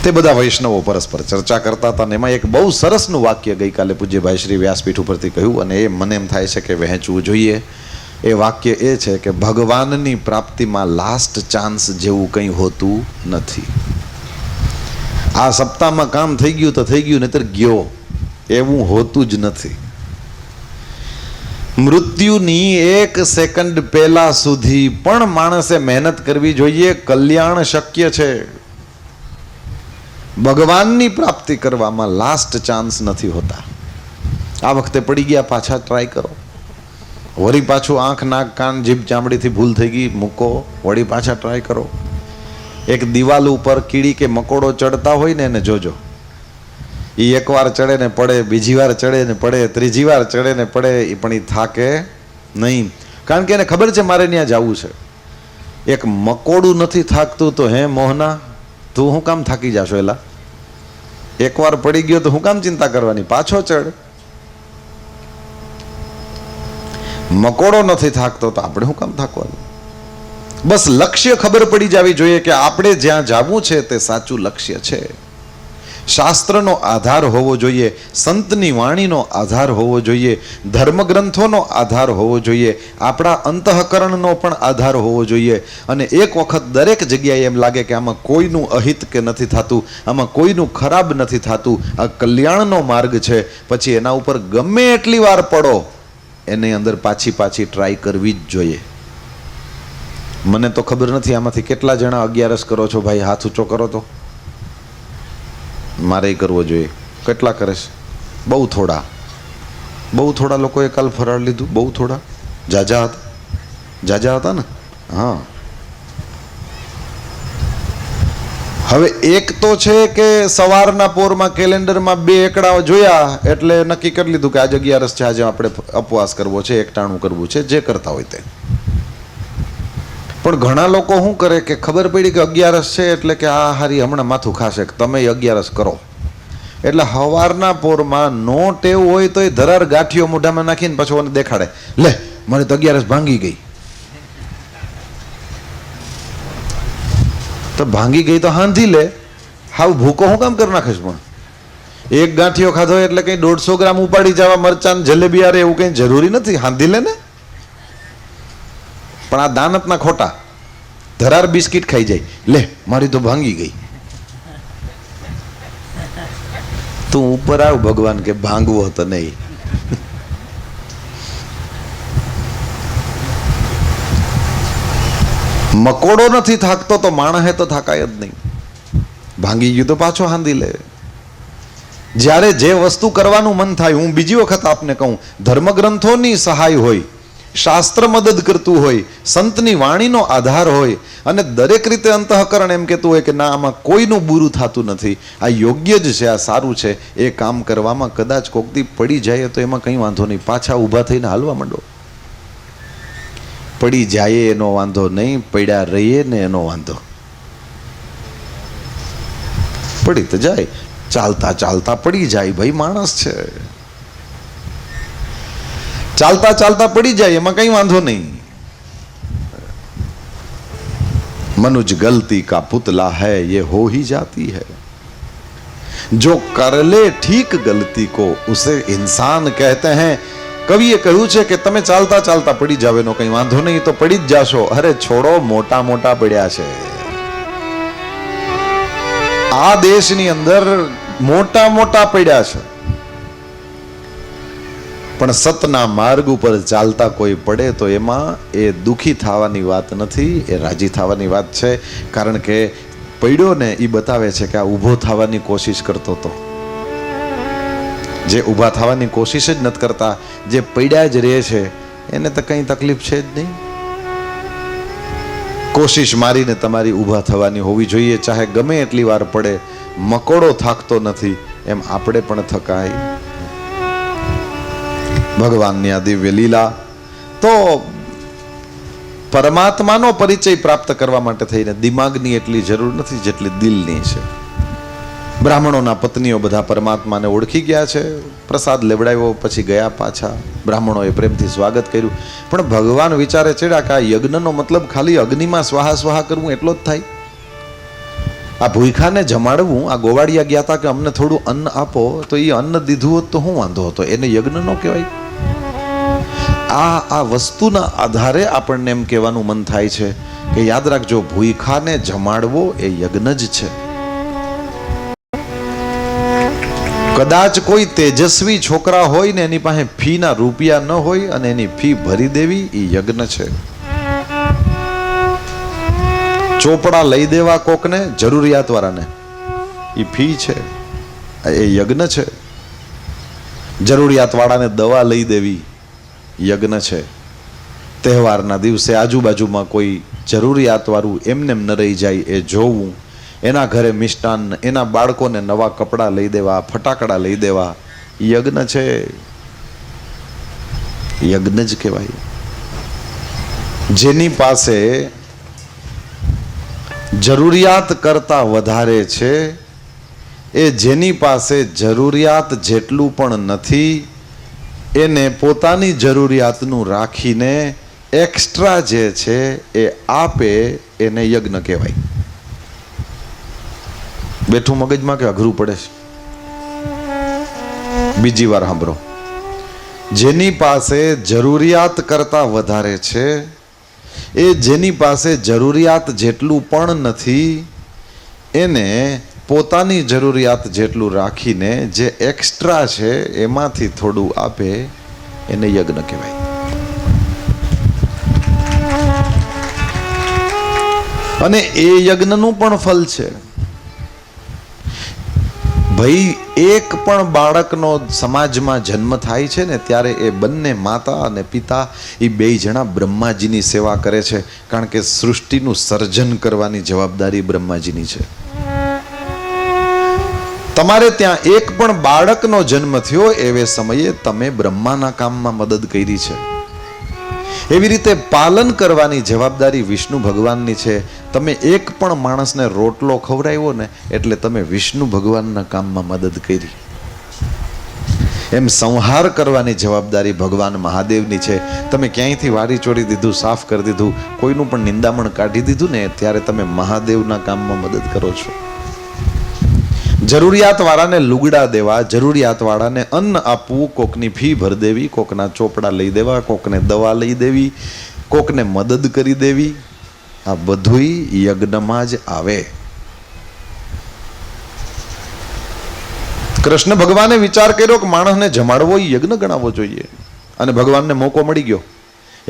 તે બધા વૈષ્ણવો પરસ્પર ચર્ચા કરતા હતા, અને એમાં એક બહુ સરસનું વાક્ય ગઈકાલે પૂજ્યભાઈ શ્રી વ્યાસપીઠ ઉપરથી કહ્યું, અને એ મને એમ થાય છે કે વહેંચવું જોઈએ. એ વાક્ય એ છે કે ભગવાનની પ્રાપ્તિમાં લાસ્ટ ચાન્સ જેવું કંઈ હોતું નથી. આ સપ્તાહમાં કામ થઈ ગયું તો થઈ ગયું, નહીતર ગયો, એવું હોતું જ નથી. મૃત્યુની 1 સેકન્ડ પહેલા સુધી પણ માણસે મહેનત કરવી જોઈએ. કલ્યાણ શક્ય છે. ભગવાનની પ્રાપ્તિ કરવામાં લાસ્ટ ચાન્સ નથી હોતા. આ વખતે પડી ગયા, પાછા ટ્રાય કરો. વળી પાછું આંખ નાક કાન જીભ ચામડીથી ભૂલ થઈ ગઈ, મૂકો, વળી પાછા ટ્રાય કરો. એક દિવાલ ઉપર કીડી કે મકોડો ચડતા હોય ને એને જોજો. એ એકવાર ચડે ને પડે, બીજી વાર ચડે ને પડે, ત્રીજી વાર ચડે ને પડે, એ પણ એ થાકે નહીં. કારણ કે એને ખબર છે મારે ત્યાં જવું છે. એક મકોડું નથી થાકતું તો હે મોહના, તું શું કામ થાકી જાશો? એલા એકવાર પડી ગયો તો હું કામ ચિંતા કરવાની, પાછો ચડ. મકોડો નથી થાકતો તો આપણે શું કામ થાકવાનું? બસ લક્ષ્ય ખબર પડી જવી જોઈએ કે આપણે જ્યાં જવું છે તે સાચું લક્ષ્ય છે. શાસ્ત્રનો આધાર હોવો જોઈએ, સંતની વાણીનો આધાર હોવો જોઈએ, ધર્મગ્રંથોનો આધાર હોવો જોઈએ, આપણા અંતઃકરણનો પણ આધાર હોવો જોઈએ. અને એક વખત દરેક જગ્યાએ એમ લાગે કે આમાં કોઈનું અહિત કે નથી થતું, આમાં કોઈનું ખરાબ નથી થતું, આ કલ્યાણનો માર્ગ છે, પછી એના ઉપર ગમે એટલી વાર પડો, એની અંદર પાછી ટ્રાય કરવી જ જોઈએ. મને તો ખબર નથી આમાંથી કેટલા જણા 11 કરો છો ભાઈ? હાથ ઊંચો કરો તો. મારે કરવો જોઈએ. કેટલા કરે છે? બહુ થોડા લોકોએ કાલ ફરાળ લીધું. બહુ થોડા. જાજા હતા ને? હા. હવે એક તો છે કે સવારના પોરમાં કેલેન્ડરમાં 2 એકડા જોયા એટલે નક્કી કરી લીધું કે આજે 11 છે, આજે આપણે ઉપવાસ કરવો છે, એકટાણું કરવું છે, જે કરતા હોય તે. પણ ઘણા લોકો શું કરે કે ખબર પડી કે 11 છે એટલે કે આ હારી હમણાં માથું ખાશે, તમે 11 કરો. એટલે સવારના પોરમાં નો ટેવ હોય તો એ ધરાર ગાંઠિયો મોઢામાં નાખીને પછી મને દેખાડે, લે મને તો 11 ભાંગી ગઈ. તો ભાંગી ગઈ તો હાંધી લે, હાવ ભૂકો હું કામ કરી નાખીશ? પણ એક ગાંઠિયો ખાધો એટલે કઈ 150 ગ્રામ ઉપાડી જવા મરચાં જલેબી આરે એવું કઈ જરૂરી નથી. હાંધી લે ને. પણ આ દાનતના ખોટા ધરાર બિસ્કિટ ખાઈ જાય, લે મારી તો ભાંગી ગઈ. તું ઉપર આવ ભગવાન કે ભાંગવો તો નહીં. મકોડો નથી થાકતો તો માણસે તો થાકાય જ નહીં. ભાંગી ગયું તો પાછો હાંધી લે. જ્યારે જે વસ્તુ કરવાનું મન થાય, હું બીજી વખત આપને કહું, ધર્મગ્રંથોની સહાય હોય, શાસ્ત્ર મદદ કરતું હોય, સંતની વાણીનો આધાર હોય, અને દરેક રીતે અંતઃકરણ એમ કહેતું હોય કે ના આમાં કોઈનું બુરું થતું નથી, આ યોગ્ય જ છે, આ સારું છે, એ કામ કરવામાં કદાચ કોકથી પડી જાય તો એમાં કંઈ વાંધો નહીં. પાછા ઊભા થઈને હાલવા માંડો. પડી જાય એનો વાંધો નહીં, પડ્યા રહીએ ને એનો વાંધો. પડી તો જાય, ચાલતા પડી જાય, ભાઈ માણસ છે. ચાલતા પડી જાય એમાં કઈ વાંધો નહીં. मनुज गलती का पुतला है ये हो ही जाती है, जो कर ले ठीक गलती को उसे इंसान कहते हैं. કવિએ કહ્યું છે કે તમે ચાલતા પડી જાવ એનો કઈ વાંધો નહીં, તો પડી જ જાશો. અરે છોડો, મોટા પડ્યા છે. આ દેશની અંદર મોટા પડ્યા છે, પણ સતના માર્ગ ઉપર ચાલતા કોઈ પડે તો એમાં એ દુખી થવાની વાત નથી, એ રાજી થવાની વાત છે. કારણ કે પડ્યો ને એ બતાવે છે કે આ ઊભો થવાની કોશિશ કરતો હતો. જે ઊભા થવાની કોશિશ જ નથી કરતા, જે પડ્યા જ રહે છે, એને તો કંઈ તકલીફ છે જ નહીં. કોશિશ મારીને તમારી ઊભા થવાની હોવી જોઈએ, ચાહે ગમે એટલી વાર પડે. મકોડો થાકતો નથી એમ આપણે પણ થકાય. ભગવાનની આ દિવ્ય લીલા. તો પરમાત્માનો પરિચય પ્રાપ્ત કરવા માટે થઈને દિમાગની એટલી જરૂર નથી જેટલી દિલની છે. બ્રાહ્મણોના પત્નીઓ બધા પરમાત્માને ઓળખી ગયા છે, પ્રસાદ લેવડાવ્યો, પછી ગયા પાછા. બ્રાહ્મણોએ પ્રેમથી સ્વાગત કર્યું. પણ ભગવાન વિચારે ચડ્યા કે આ યજ્ઞનો મતલબ ખાલી અગ્નિમાં સ્વાહા કરવું એટલો જ થાય? આ ભૂખાને જમાડવું? આ ગોવાળિયા ગયા હતા કે અમને થોડું અન્ન આપો, તો એ અન્ન દીધું હોત તો શું વાંધો હતો? એને યજ્ઞ નો કહેવાય? આ વસ્તુના આધારે આપણને એમ કહેવાનું મન થાય છે કે યાદ રાખજો, ભૂખાને જમાડવો એ યજ્ઞ જ છે. કદાચ કોઈ તેજસ્વી છોકરા હોય ને એની પાસે ફીના રૂપિયા ન હોય અને એની ફી ભરી દેવી એ યજ્ઞ છે. ચોપડા લઈ દેવા કોકને, જરૂરિયાત વાળાને, એ ફી છે, એ યજ્ઞ છે. જરૂરિયાત વાળાને દવા લઈ દેવી યજ્ઞ છે. તહેવારના દિવસે આજુબાજુમાં કોઈ જરૂરિયાતવાળું એમને ન રહી જાય એ જોવું, એના ઘરે મિષ્ટાન, એના બાળકોને નવા કપડાં લઈ દેવા, ફટાકડા લઈ દેવા, યજ્ઞ છે, યજ્ઞ જ કહેવાય. જેની પાસે જરૂરિયાત કરતા વધારે છે, એ જેની પાસે જરૂરિયાત જેટલું પણ નથી, એને પોતાની જરૂરિયાતનું રાખીને એક્સ્ટ્રા જે છે એ આપે, એને યજ્ઞ કહેવાય. બેઠું મગજમાં કે અઘરું પડે છે? બીજી વાર સાંભળો. જેની પાસે જરૂરિયાત કરતા વધારે છે, એ જેની પાસે જરૂરિયાત જેટલું પણ નથી, એને પોતાની જરૂરિયાત જેટલું રાખીને જે એક્સ્ટ્રા છે એમાંથી થોડું આપે, એને યજ્ઞ કહેવાય. અને એ યજ્ઞનું પણ ફલ છે. ભાઈ, એક પણ બાળકનો સમાજમાં જન્મ થાય છે ને, ત્યારે એ બંને માતા અને પિતા એ બે જણા બ્રહ્માજીની સેવા કરે છે, કારણ કે સૃષ્ટિનું સર્જન કરવાની જવાબદારી બ્રહ્માજીની છે. તમારે ત્યાં એક પણ બાળકનો જન્મ થયો એવે સમયે તમે બ્રહ્માના કામમાં મદદ કરી છે. એવી રીતે પાલન કરવાની જવાબદારી વિષ્ણુ ભગવાનની છે. તમે એક પણ માણસને રોટલો ખવડાવ્યો ને એટલે તમે વિષ્ણુ ભગવાનના કામમાં મદદ કરી. એમ સંહાર કરવાની જવાબદારી ભગવાન મહાદેવની છે. તમે ક્યાંયથી વારી ચોરી દીધું, સાફ કરી દીધું, કોઈનું પણ નિંદામણ કાઢી દીધું ને, ત્યારે તમે મહાદેવના કામમાં મદદ કરો છો. જરૂરિયાતવાળાને લુગડા દેવા, જરૂરિયાતવાળાને અન્ન આપવું, કોકની ફી ભરી દેવી, કોકના ચોપડા લઈ દેવા, કોકને દવા લઈ દેવી, કોકને મદદ કરી દેવી, આ બધુંય યજ્ઞમાં જ આવે. કૃષ્ણ ભગવાને વિચાર કર્યો કે માણસને જમાડવો એ યજ્ઞ ગણાવવો જોઈએ. અને ભગવાનને મોકો મળી ગયો.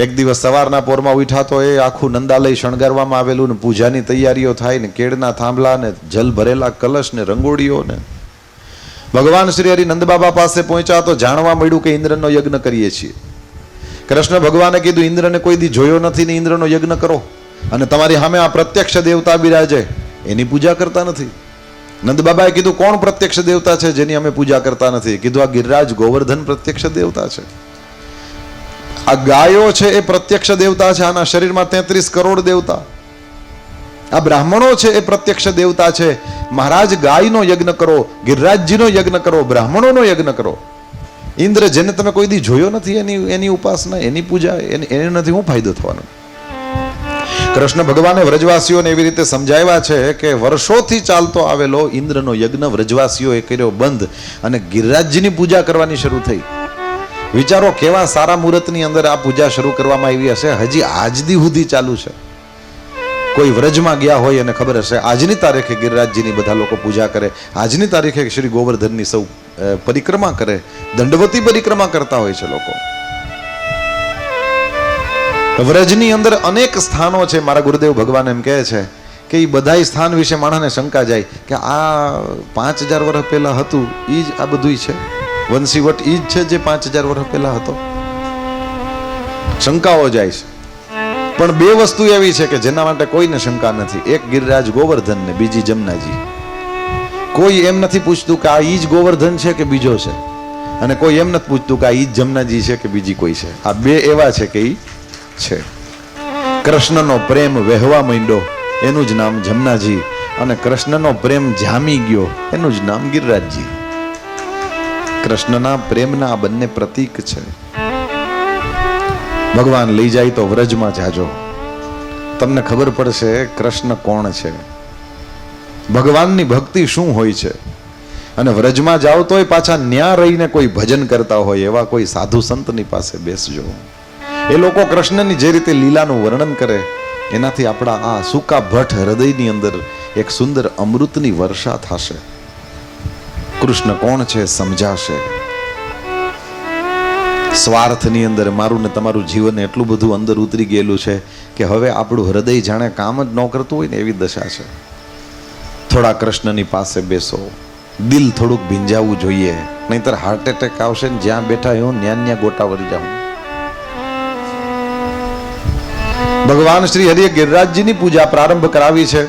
એક દિવસ સવારના પોરમાં ઉઠ્યા તો એ આખું નંદાલય શણગારવામાં આવેલું ને પૂજાની તૈયારીઓ થાય ને, કેળના થાંભલા ને જલ ભરેલા કલશ ને રંગોળીઓ ને. ભગવાન શ્રી હરિ નંદ બાબા પાસે પહોંચ્યા તો જાણવા મળ્યું કે ઇન્દ્રનો યજ્ઞ કરીએ છીએ. કૃષ્ણ ભગવાને કીધું, ઇન્દ્રને કોઈ દી જોયો નથી ને ઇન્દ્રનો યજ્ઞ કરો, અને તમારી સામે આ પ્રત્યક્ષ દેવતા બિરાજે, એની પૂજા કરતા નથી. નંદ બાબાએ કીધું, કોણ પ્રત્યક્ષ દેવતા છે જેની અમે પૂજા કરતા નથી? કીધું, આ ગિરિરાજ ગોવર્ધન પ્રત્યક્ષ દેવતા છે. આ ગાયો છે એ પ્રત્યક્ષ દેવતા છે, આના શરીરમાં 33 કરોડ દેવતા. આ બ્રાહ્મણો છે એ પ્રત્યક્ષ દેવતા છે. મહારાજ, ગાયનો યજ્ઞ કરો, ગિરિરાજજીનો યજ્ઞ કરો, બ્રાહ્મણોનો યજ્ઞ કરો. ઇન્દ્ર જેને તમે કોઈ દી જોયો નથી, એની ઉપાસના, એની પૂજા, એને નથી હું ફાયદો થવાનો? કૃષ્ણ ભગવાને વ્રજવાસીઓને એવી રીતે સમજાવ્યા છે કે વર્ષોથી ચાલતો આવેલો ઇન્દ્રનો યજ્ઞ વ્રજવાસીઓએ કર્યો બંધ, અને ગિરિરાજજીની પૂજા કરવાની શરૂ થઈ. વિચારો, કેવા સારા મુહૂર્તની અંદર આ પૂજા શરૂ કરવામાં આવી હશે. હજી આજદી સુધી ચાલુ છે. કોઈ વ્રજમાં ગયા હોય અને ખબર હશે, આજની તારીખે ગિરિરાજજીની બધા લોકો પૂજા કરે, આજની તારીખે શ્રી ગોવર્ધનની સૌ પરિક્રમા કરે, દંડવતી પરિક્રમા કરતા હોય છે લોકો. વ્રજની અંદર અનેક સ્થાનો છે. મારા ગુરુદેવ ભગવાન એમ કહે છે કે એ બધા સ્થાન વિશે માણસને શંકા જાય કે આ 5000 વર્ષ પહેલા હતું એ જ આ બધું છે, વંશીવટ એ જ છે જે 5000 વર્ષ પહેલા હતો. શંકાઓ જાય છે. પણ બે વસ્તુ એવી છે કે જેના માટે કોઈને શંકા નથી. એક ગિરિરાજ ગોવર્ધન ને બીજી જમનાજી. કોઈ એમ નથી પૂછતું કે આ ઈ જ ગોવર્ધન છે કે બીજો છે, અને કોઈ એમ નથી પૂછતું કે આ ઈ જ જમનાજી છે કે બીજી કોઈ છે. આ બે એવા છે કે ઈ છે. કૃષ્ણનો પ્રેમ વહેવા માંડ્યો, એનું જ નામ જમનાજી, અને કૃષ્ણનો પ્રેમ જામી ગયો, એનું જ નામ ગિરિરાજજી. કૃષ્ણના પ્રેમના આ બંને પ્રતીક છે. ભગવાન લઈ જાય તો વ્રજમાં જાજો, તમને ખબર પડશે કૃષ્ણ કોણ છે, ભગવાનની ભક્તિ શું હોય છે. અને વ્રજમાં જાઓ તોય પાછા ન્યા રહીને કોઈ ભજન કરતા હોય એવા કોઈ સાધુ સંતની પાસે બેસજો. એ લોકો કૃષ્ણની જે રીતે લીલાનું વર્ણન કરે, એનાથી આપણા આ સૂકા ભટ્ટ હૃદયની અંદર એક સુંદર અમૃતની વર્ષા થશે. કૃષ્ણ કોણ છે સમજાશે. સ્વાર્થની અંદર મારું ને તમારું જીવન એટલું બધું અંદર ઉતરી ગયેલું છે કે હવે આપણું હૃદય જાણે કામ જ ન કરતું હોય ને એવી દશા છે. થોડા કૃષ્ણની પાસે બેસો, દિલ થોડુંક ભીંજાવવું જોઈએ, નહીતર હાર્ટ એટેક આવશે ને જ્યાં બેઠા હું ન્યા ગોટા વળી જાઉં. ભગવાન શ્રી હરિએ ગિરિરાજજીની પૂજા પ્રારંભ કરાવી છે.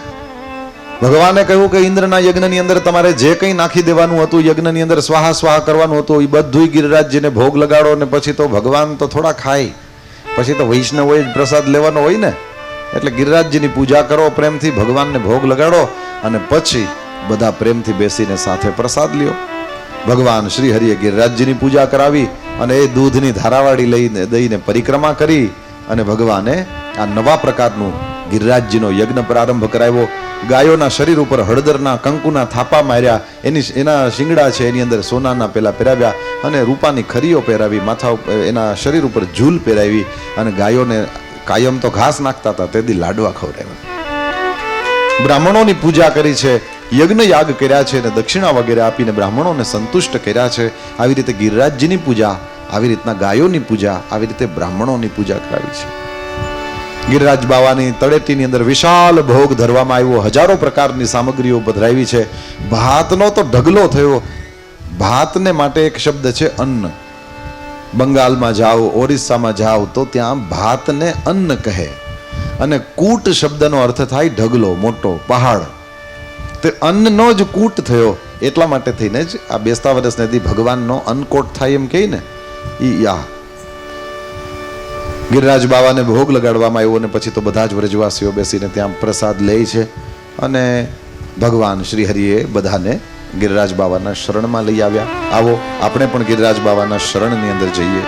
ભગવાને કહ્યું કે ઇન્દ્રના યજ્ઞની અંદર તમારે જે કંઈ નાખી દેવાનું હતું, યજ્ઞની અંદર સ્વાહા સ્વાહા કરવાનું હતું, એ બધું ગિરિરાજજીને ભોગ લગાડો. ને પછી તો ભગવાન તો થોડા ખાય, પછી તો વૈષ્ણવોએ જ પ્રસાદ લેવાનો હોય ને. એટલે ગિરિરાજજીની પૂજા કરો, પ્રેમથી ભગવાનને ભોગ લગાડો, અને પછી બધા પ્રેમથી બેસીને સાથે પ્રસાદ લ્યો. ભગવાન શ્રી હરિએ ગિરિરાજજીની પૂજા કરાવી અને એ દૂધની ધારાવાળી લઈને દઈને પરિક્રમા કરી અને ભગવાને આ નવા પ્રકારનું ગિરિરાજજીનો યજ્ઞ પ્રારંભ કરાવ્યો. ગાયોના શરીર ઉપર હળદરના કંકુના થાપા માર્યા, એના શિંગડા છે એની અંદર સોનાના પેલા પહેરાવ્યા અને રૂપાની ખરીઓ પહેરાવી, માથા એના શરીર ઉપર ઝૂલ પહેરાવી અને ગાયોને કાયમ તો ઘાસ નાખતા હતા, તેથી લાડવા ખવડાવ્યા. બ્રાહ્મણોની પૂજા કરી છે, યજ્ઞ યાગ કર્યા છે અને દક્ષિણા વગેરે આપીને બ્રાહ્મણોને સંતુષ્ટ કર્યા છે. આવી રીતે ગિરિરાજજીની પૂજા, આવી રીતના ગાયોની પૂજા, આવી રીતે બ્રાહ્મણોની પૂજા કરાવી છે. ગિરિરાજ બાવાની તળેટીની અંદર વિશાળ ભોગ ધરવામાં આવ્યો, હજારો પ્રકારની સામગ્રીઓ પધરાવી છે. ભાતનો તો ઢગલો થયો. ભાતને માટે એક શબ્દ છે અન્ન. બંગાળમાં જાઓ, ઓરિસ્સામાં જાઓ તો ત્યાં ભાતને અન્ન કહે, અને કૂટ શબ્દનો અર્થ થાય ઢગલો, મોટો પહાડ. તે અન્નનો જ કૂટ થયો. એટલા માટે થઈને જ આ બેસતા વર્ષને દી ભગવાનનો અન્નકોટ થાય એમ કહે ને, ગિરિરાજ બાવાને ભોગ લગાડવામાં આવ્યો અને પછી તો બધા જ વ્રજવાસીઓ બેસીને ત્યાં પ્રસાદ લે છે. અને ભગવાન શ્રી હરિએ બધાને ગિરિરાજ બાવાના શરણમાં લઈ આવ્યા. આવો આપણે પણ ગિરિરાજ બાવાના શરણની અંદર જઈએ.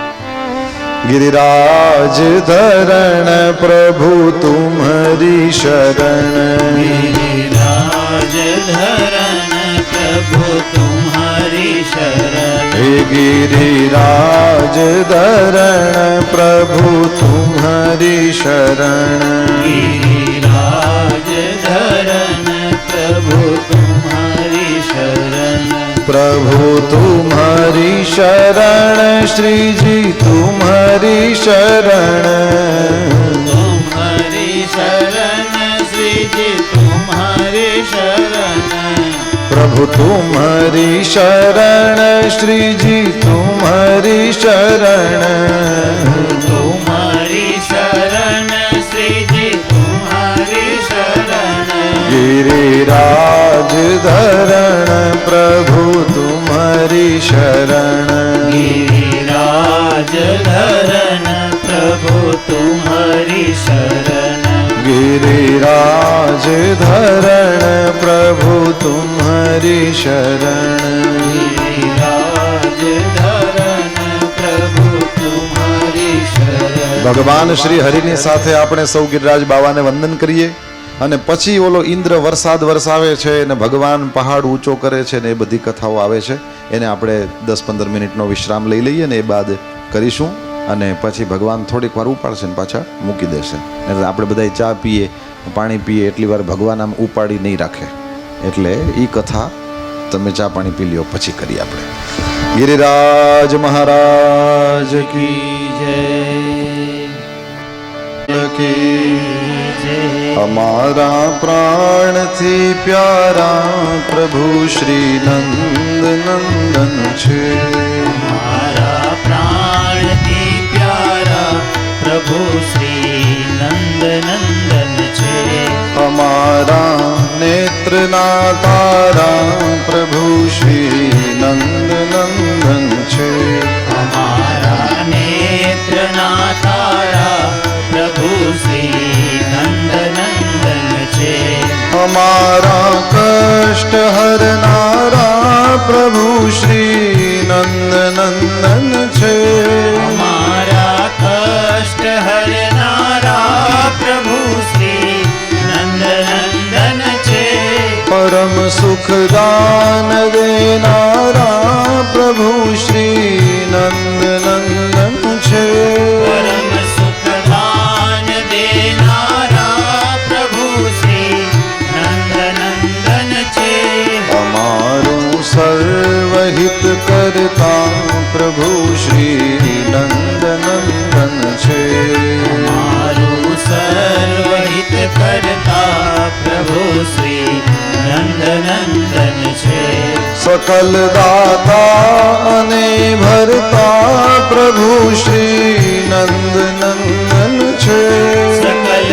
गिरिराज धरण प्रभु तुम्हारी शरण, गिरिराज धरण प्रभु तुम्हारी शरण, हे गिरिराज धरण प्रभु तुम्हारी शरण, गिरिराज धरण प्रभु तुम्हारी शरण, प्रभु तुम्हारी शरण, श्री जी तुम्हारी शरण, तुम्हारी शरण, श्री जी तुम्हारी शरण, प्रभु तुम्हारी शरण, श्री जी तुम्हारी शरण, तुम्हारी शरण, श्री जी तुम्हारी शरण, गिरिराज धरण प्रभु तुम्हारी शरण, गिरिराज धरण प्रभु तुम्हारी शरण, गिरिराज धरण प्रभु तुम्हारी शरण, गिरिराज धरण प्रभु तुम्हारी शरण. ભગવાન શ્રી હરિની સાથે આપણે સૌ ગિરિરાજ બાવાને વંદન કરીએ અને પછી ઓલો ઇન્દ્ર વરસાદ વરસાવે છે અને ભગવાન પહાડ ઊંચો કરે છે ને એ બધી કથાઓ આવે છે. એને આપણે 10-15 મિનિટનો વિશ્રામ લઈ લઈએ ને એ બાદ કરીશું. અને પછી ભગવાન થોડીક વાર ઉપાડશે ને પાછા મૂકી દેશે. એટલે આપણે બધા ચા પીએ, પાણી પીએ, એટલી વાર ભગવાન આમ ઉપાડી નહીં રાખે. એટલે એ કથા તમે ચા પાણી પી લ્યો પછી કરીએ આપણે. ગિરિરાજ મહારાજ કી જય કી જય. हमारा प्राण थी प्यारा प्रभु श्री नंद नंदन छे, हमारा प्राण થી પ્યારા પ્રભુ શ્રી નંદ નંદન છે, हमारा नेत्र ना तारा प्रभु श्री नंद नंदन छे, हमारा નેત્રના તારા પ્રભુ શ્રી નંદ નંદન છે, हमारा कष्ट हरनारा प्रभु श्री नंद नंदन छे, हमारा कष्ट हरनारा प्रभु श्री नंद नंदन છે, परम सुख दान देनारा प्रभु श्री नंद नंदन छे, परम सुख दान देनारा प्रभु श्री नंद नंदन છે, અમારું સર્વહિત કરતા પ્રભુ શ્રી નંદ નંદન છે, મારું સર્વહિત કરતા પ્રભુ શ્રી નંદ નંદન છે, સકલ દાતા અને ભરતા પ્રભુ શ્રી નંદ નંદન છે, સકલ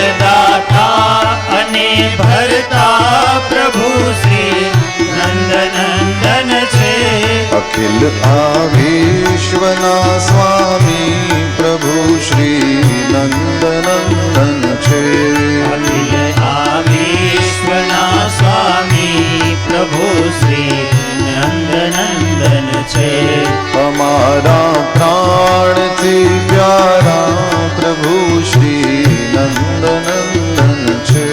અખિલ આ વિશ્વના સ્વામી પ્રભુ શ્રી નંદનંદન છે. અખિલ આ વિશ્વના સ્વામી પ્રભુ શ્રી નંદનંદન છે. અમારા પ્રાણથી પ્યારા પ્રભુ શ્રી નંદનંદન છે.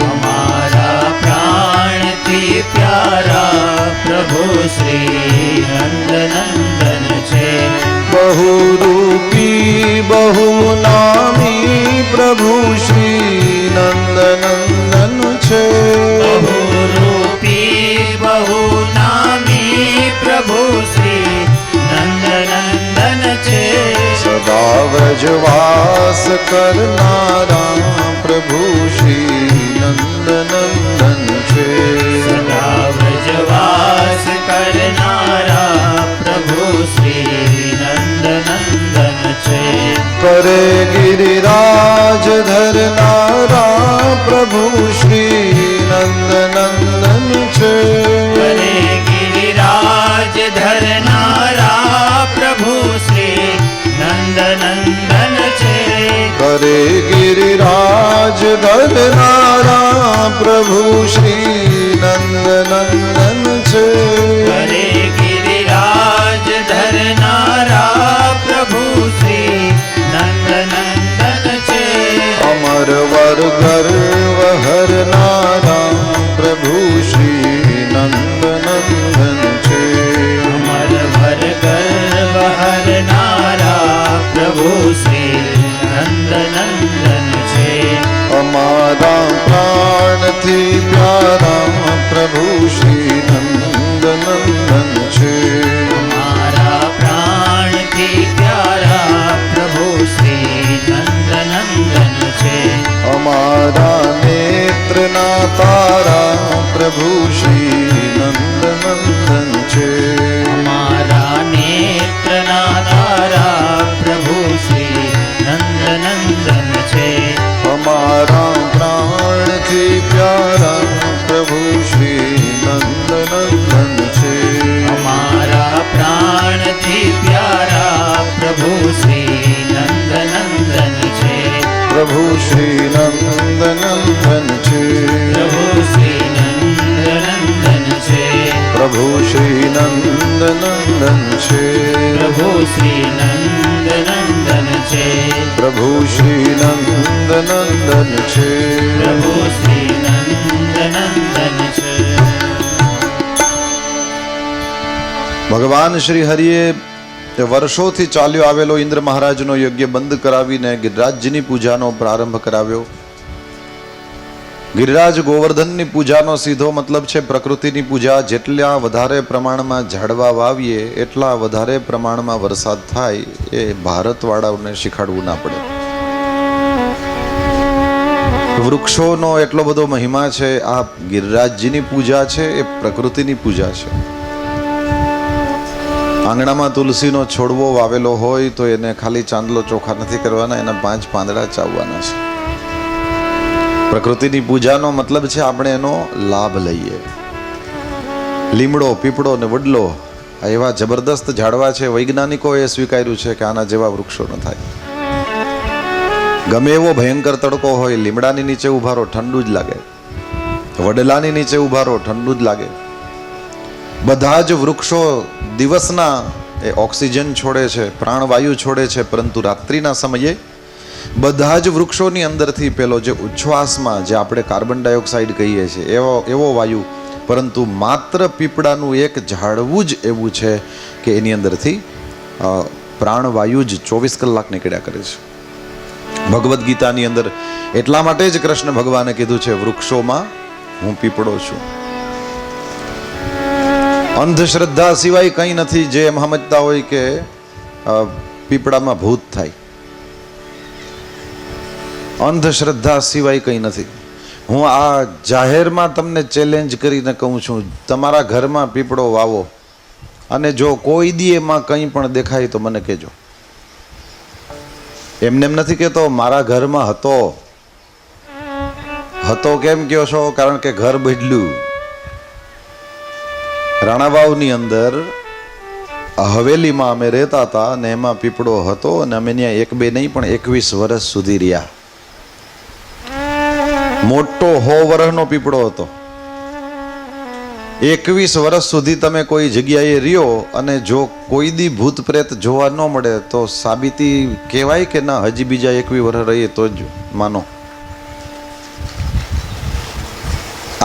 અમારા પ્રાણથી પ્યારા પ્રભુ શ્રી નંદનંદન છે. બહુરૂપી બહુ નામી પ્રભુ શ્રી નંદનંદન છે. બહુરૂપી બહુ નામી પ્રભુ શ્રી નંદનંદન છે. સદા વ્રજવાસ કરનારા પ્રભુ શ્રી નંદનંદન છે. સદા વ્રજવાસ કરનારા પ્રભુ શ્રી નંદનંદન છે. કરે ગિરિરાજ ધરનારા પ્રભુ શ્રી નંદનંદન છે. કરે ગિરિરાજ ધરનારા પ્રભુ શ્રી નંદનંદન છે. કરે ગિરિરાજ ધરનારા પ્રભુ શ્રી નંદનંદન છે. કરે ગિરિરાજ ધરનારા પ્રભુ શ્રી નંદનંદન છે. અમર વર ગર્વ હરનારા પ્રભુ શ્રી નંદનંદન છે. અમર વર ગર્વ હરનારા પ્રભુ શ્રી નંદનંદન છે. અમારા પ્રાણથી પ્યારા પ્રભુ શ્રી નંદનંદન છે. મારા પ્રાણથી પ્યારા પ્રભુ શ્રી નંદનંદન છે. અમારા નેત્રના તારા પ્રભુ શ્રી નંદનંદન છે. અમારા નેત્રના તારા પ્રભુ શ્રી નંદનંદન છે. અમારા પ્રાણથી પ્યારા પ્રભુ શ્રી નંદનંદન છે. અમારા પ્રાણથી પ્યારા પ્રભુ શ્રી નંદનંદન છે. પ્રભુ શ્રી નંદનંદન છે. પ્રભુ શ્રી નંદનંદન છે. પ્રભુ શ્રી નંદનંદન છે. પ્રભુ શ્રી નંદનંદન છે. પ્રભુ શ્રી નંદનંદન છે. પ્રભુ શ્રી નંદનંદન છે. ભગવાન શ્રી હરિએ વર્ષોથી ચાલ્યો આવેલો ઇન્દ્ર મહારાજનો યજ્ઞ બંધ કરાવીને ગિરિરાજજીની પૂજાનો પ્રારંભ કરાવ્યો. ગિરિરાજ ગોવર્ધનની પૂજાનો સીધો મતલબ છે પ્રકૃતિની પૂજા. જેટલા વધારે પ્રમાણમાં ઝાડવા વાવીએ એટલા વધારે પ્રમાણમાં વરસાદ થાય એ ભારતવાળાઓને શીખવાડવું ના પડે. વૃક્ષોનો એટલો બધો મહિમા છે. આ ગિરિરાજજીની પૂજા છે એ પ્રકૃતિની પૂજા છે. આંગણામાં તુલસીનો છોડવો વાવેલો હોય તો એને ખાલી ચાંદલો ચોખા નથી કરવાના, એના 5 પાંદડા ચાવવાના છે. પ્રકૃતિની પૂજાનો મતલબ છે આપણે એનો લાભ લઈએ. લીમડો, પીપળો ને વડલો આ એવા જબરદસ્ત ઝાડવા છે. વૈજ્ઞાનિકોએ સ્વીકાર્યું છે કે આના જેવા વૃક્ષો ન થાય. ગમે એવો ભયંકર તડકો હોય, લીમડાની નીચે ઉભા રહો ઠંડુ જ લાગે, વડલાની નીચે ઉભા રહો ઠંડુ જ લાગે. બધા જ વૃક્ષો દિવસના એ ઓક્સિજન છોડે છે, પ્રાણવાયુ છોડે છે, પરંતુ રાત્રિના સમયે બધા જ વૃક્ષોની અંદરથી પેલો જે ઉચ્છ્વાસમાં જે આપણે કાર્બન ડાયોક્સાઇડ કહીએ છીએ એવો વાયુ, પરંતુ માત્ર પીપળાનું એક ઝાડવું જ એવું છે કે એની અંદરથી પ્રાણવાયુ જ 24 કલાક નીકળ્યા કરે છે. ભગવદ્ ગીતાની અંદર એટલા માટે જ કૃષ્ણ ભગવાને કીધું છે વૃક્ષોમાં હું પીપળો છું. અંધશ્રદ્ધા સિવાય કંઈ નથી. જે એમ સમજતા હોય કે પીપળામાં ભૂત થાય, અંધશ્રદ્ધા સિવાય કંઈ નથી. હું આ જાહેરમાં તમને ચેલેન્જ કરીને કહું છું, તમારા ઘરમાં પીપળો વાવો અને જો કોઈ દી એમાં કંઈ પણ દેખાય તો મને કહેજો. એમને એમ નથી કહેતો મારા ઘરમાં હતો કેમ કહો છો? કારણ કે ઘર બદલ્યું. રાણાવાવની અંદર હવેલીમાં અમે રહેતા હતા અને એમાં પીપળો હતો અને અમે ત્યાં 1-2 નહીં પણ 21 વર્ષ સુધી રહ્યા. મોટો 100 વર્ષનો પીપળો હતો. 21 વર્ષ સુધી તમે કોઈ જગ્યાએ રહ્યો અને જો કોઈ દી ભૂત પ્રેત જોવા ન મળે તો સાબિતી કહેવાય કે ના હજી બીજા 21 વર્ષ રહીએ તો જ માનો.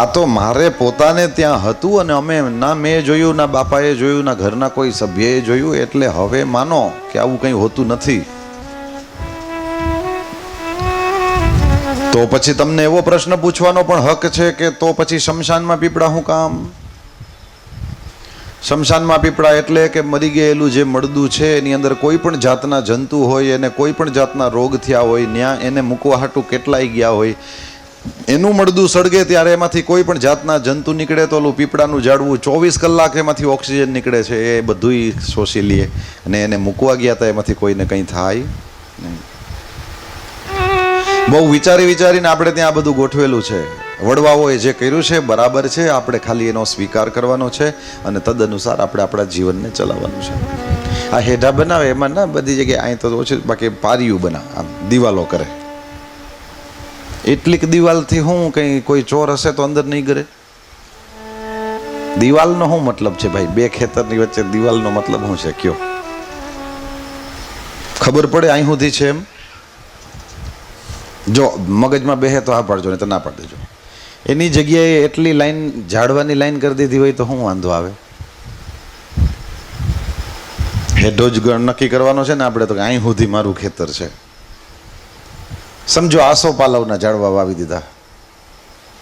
આ તો મારે પોતાને ત્યાં હતું અને અમે ના મેં જોયું, ના બાપાએ જોયું, ના ઘરના કોઈ સભ્યએ જોયું, એટલે હવે માનો કે આવું કંઈ હોતું નથી. તો પછી તમને એવો પ્રશ્ન પૂછવાનો પણ હક છે કે તો પછી શમશાનમાં પીપળા શું કામ? શમશાનમાં પીપળા એટલે કે મરી ગયેલું જે મળદું છે એની અંદર કોઈ પણ જાતના જંતુ હોય અને કોઈ પણ જાતના રોગ થયા હોય, ત્યાં એને મૂકવા હાટું કેટલાય ગયા હોય, એનું મળદું સળગે ત્યારે એમાંથી કોઈ પણ જાતના જંતુ નીકળે તો ઓલું પીપળાનું ઝાડવું 24 કલાક એમાંથી ઓક્સિજન નીકળે છે, એ બધુંય શોષી લે અને એને મૂકવા ગયા હતા એમાંથી કોઈને કંઈ થાય નહીં. બહુ વિચારી વિચારીને આપણે ત્યાં આ બધું ગોઠવેલું છે. વડવાઓએ જે કર્યું છે બરાબર છે, આપણે ખાલી એનો સ્વીકાર કરવાનો છે અને તદ અનુસાર આપણે આપણા જીવનને ચલાવવાનું છે. આ હેઢા બનાવે એમાં ના બધી જગ્યાએ અહીં તો ઓછું, બાકી પારિયું બનાવે, આમ દિવાલો કરે. એટલીક દિવાલથી હું કંઈ કોઈ ચોર હશે તો અંદર નહીં કરે? દિવાલનો શું મતલબ છે ભાઈ? 2 ખેતરની વચ્ચે દિવાલનો મતલબ શું છે કયો? ખબર પડે અહીં સુધી છે એમ? જો મગજમાં બેહે તો હા પાડજો, નહીં તો ના પાડી દેજો. એની જગ્યાએ એટલી લાઈન ઝાડવાની લાઈન કરી દીધી હોય તો શું વાંધો આવે? હેઠો જ નક્કી કરવાનો છે ને આપણે તો અહીં સુધી મારું ખેતર છે. સમજો આસોપાલવના ઝાડવા વાવી દીધા,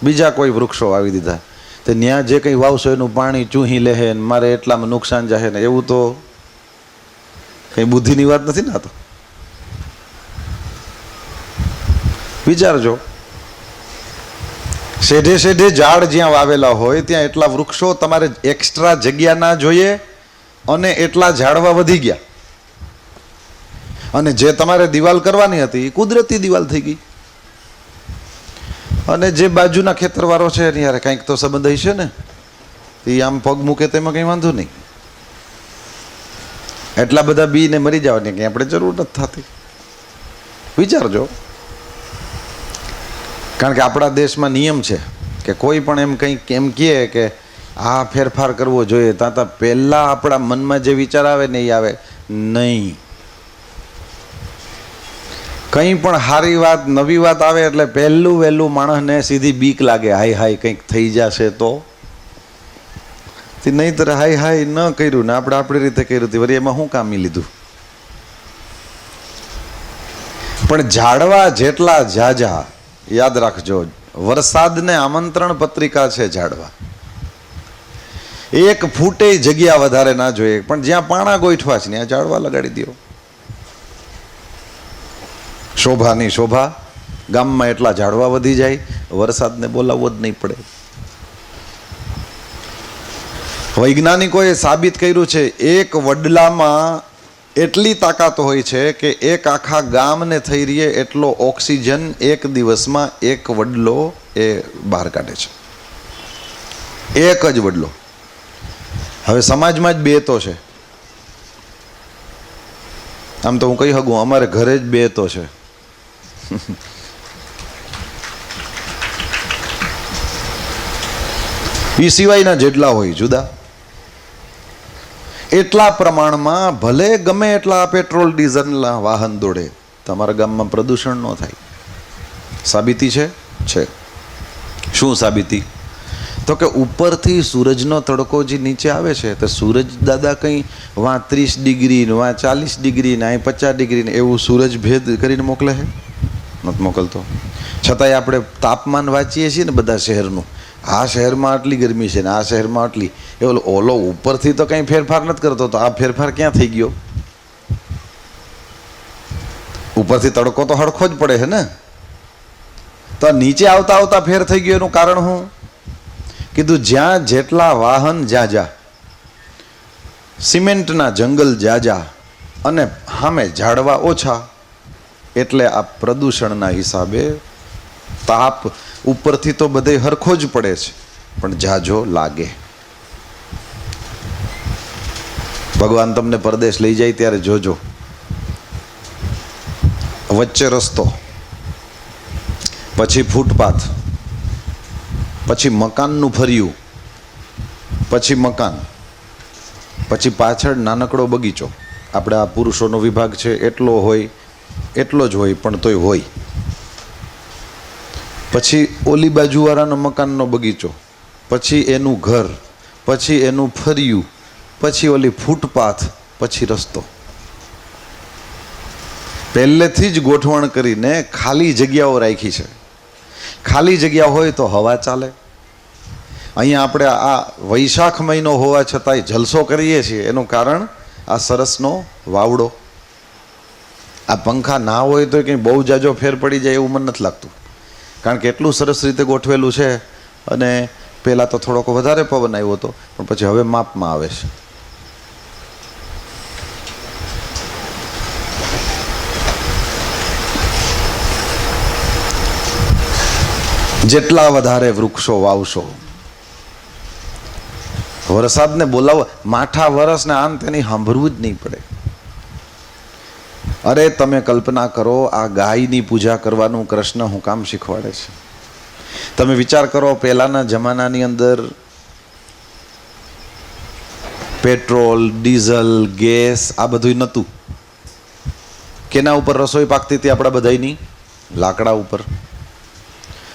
બીજા કોઈ વૃક્ષો વાવી દીધા, તો ત્યાં જે કંઈ વાવશો એનું પાણી ચૂહી લે ને મારે એટલામાં નુકસાન જાય ને, એવું તો કંઈ બુદ્ધિની વાત નથી ને. આ તો વિચારજો. શેઢે શેઢે ઝાડ જ્યાં વાવેલા હોય ત્યાં એટલા વૃક્ષો, તમારે એક્સ્ટ્રા જગ્યા ના જોઈએ અને એટલા ઝાડવા વધી ગયા, અને જે તમારે દિવાલ કરવાની હતી એ કુદરતી દિવાલ થઈ ગઈ. અને જે બાજુના ખેતરવાળો છે એની યાર કંઈક તો સંબંધ હશે ને, એ આમ પગ મૂકે તેમાં કંઈ વાંધો નહીં. એટલા બધા બી ને મરી જવાની કંઈ આપણે જરૂર નથી થતી. વિચારજો. કારણ કે આપણા દેશમાં નિયમ છે કે કોઈ પણ એમ કંઈક એમ કહે કે આ ફેરફાર કરવો જોઈએ, ત્યાં પહેલાં આપણા મનમાં જે વિચાર આવે ને એ આવે નહીં. કંઈ પણ સારી વાત, નવી વાત આવે એટલે પહેલું વહેલું માણસને સીધી બીક લાગે, હાય હાય કંઈક થઈ જશે તો. નહીંતર હાય હાય ન કર્યું ને આપણે આપણી રીતે કર્યું હતું, વળી એમાં શું કામી લીધું? પણ ઝાડવા જેટલા ઝાઝા, યાદ રાખજો, વરસાદને આમંત્રણ પત્રિકા છે ઝાડવા. 1 ફૂટે જગ્યા વધારે ના જોઈએ, પણ જ્યાં પાણા ગોઠવા છે ત્યાં ઝાડવા લગાડી દો. શોભાની શોભા, ગામમાં એટલા ઝાડવા વધી જાય, વરસાદને બોલાવવો જ નહીં પડે. વૈજ્ઞાનિકોએ સાબિત કર્યું છે, એક વડલામાં એટલી તાકાત હોય છે કે એક આખા ગામને થઈ રહીએ એટલો ઓક્સિજન એક દિવસમાં એક વડલો એ બહાર કાઢે છે. એક જ વડલો. હવે સમાજમાં જ 2 તો છે. આમ તો હું કહી શકું અમારે ઘરે જ 2 તો છે. એ સિવાયના જેટલા હોય જુદા. એટલા પ્રમાણમાં ભલે ગમે એટલા પેટ્રોલ ડીઝલના વાહન દોડે, તમારા ગામમાં પ્રદૂષણ ન થાય. સાબિતી છે. શું સાબિતી? તો કે ઉપરથી સૂરજનો તડકો જે નીચે આવે છે તો સૂરજ દાદા કંઈ વાં 30 ડિગ્રી ને વાં 40 ડિગ્રી ને અહીં 50 ડિગ્રી ને એવું સૂરજ ભેદ કરીને મોકલે છે? નથી મોકલતો. છતાંય આપણે તાપમાન વાંચીએ છીએ ને બધા શહેરનું, આ શહેરમાં આટલી ગરમી છે ને આ શહેરમાં આટલી, એ ઓલો ઉપરથી તો કંઈ ફેરફાર નથી કરતો, તો આ ફેરફાર ક્યાં થઈ ગયો? ઉપરથી તડકો તો હળખો જ પડે છે ને, તો નીચે આવતા આવતા ફેર થઈ ગયો. એનું કારણ શું કીધું? જ્યાં જેટલા વાહન જાજા, સિમેન્ટના જંગલ જાજા અને સામે ઝાડવા ઓછા, એટલે આ પ્રદૂષણના હિસાબે તાપ ઉપરથી તો બધે હરખો જ પડે છે પણ જાજો લાગે. ભગવાન તમને પરદેશ લઈ જાય ત્યારે જોજો, વચ્ચે રસ્તો, પછી ફૂટપાથ, પછી મકાનનું ફર્યું, પછી મકાન, પછી પાછળ નાનકડો બગીચો. આપણે આ પુરુષોનો વિભાગ છે એટલો હોય, એટલો જ હોય, પણ તોય હોય. પછી ઓલી બાજુવાળાનો મકાનનો બગીચો, પછી એનું ઘર, પછી એનું ફર્યું, પછી ઓલી ફૂટપાથ, પછી રસ્તો. પહેલેથી જ ગોઠવણ કરીને ખાલી જગ્યાઓ રાખી છે. ખાલી જગ્યા હોય તો હવા ચાલે. અહીંયા આપણે આ વૈશાખ મહિનો હોવા છતાંય જલસો કરીએ છીએ, એનું કારણ આ સરસનો વાવડો. આ પંખા ના હોય તો કંઈ બહુ જાજો ફેર પડી જાય એવું મને નથી લાગતું, કારણ કે એટલું સરસ રીતે ગોઠવેલું છે. અને પહેલાં તો થોડોક વધારે પવન આવ્યો હતો, પણ પછી હવે માપમાં આવે છે. જેટલા વધારે વૃક્ષો વાવશો, વરસાદને બોલાવો, માઠા વરસને આમ તેની સાંભળવું જ નહીં પડે. અરે તમે કલ્પના કરો, આ ગાયની પૂજા કરવાનું કૃષ્ણ હું કામ શીખવાડે છે? તમે વિચાર કરો, પહેલાના જમાનાની અંદર પેટ્રોલ, ડીઝલ, ગેસ આ બધું નહોતું. કેના ઉપર રસોઈ પાકતી હતી આપણા બધાની? લાકડા ઉપર.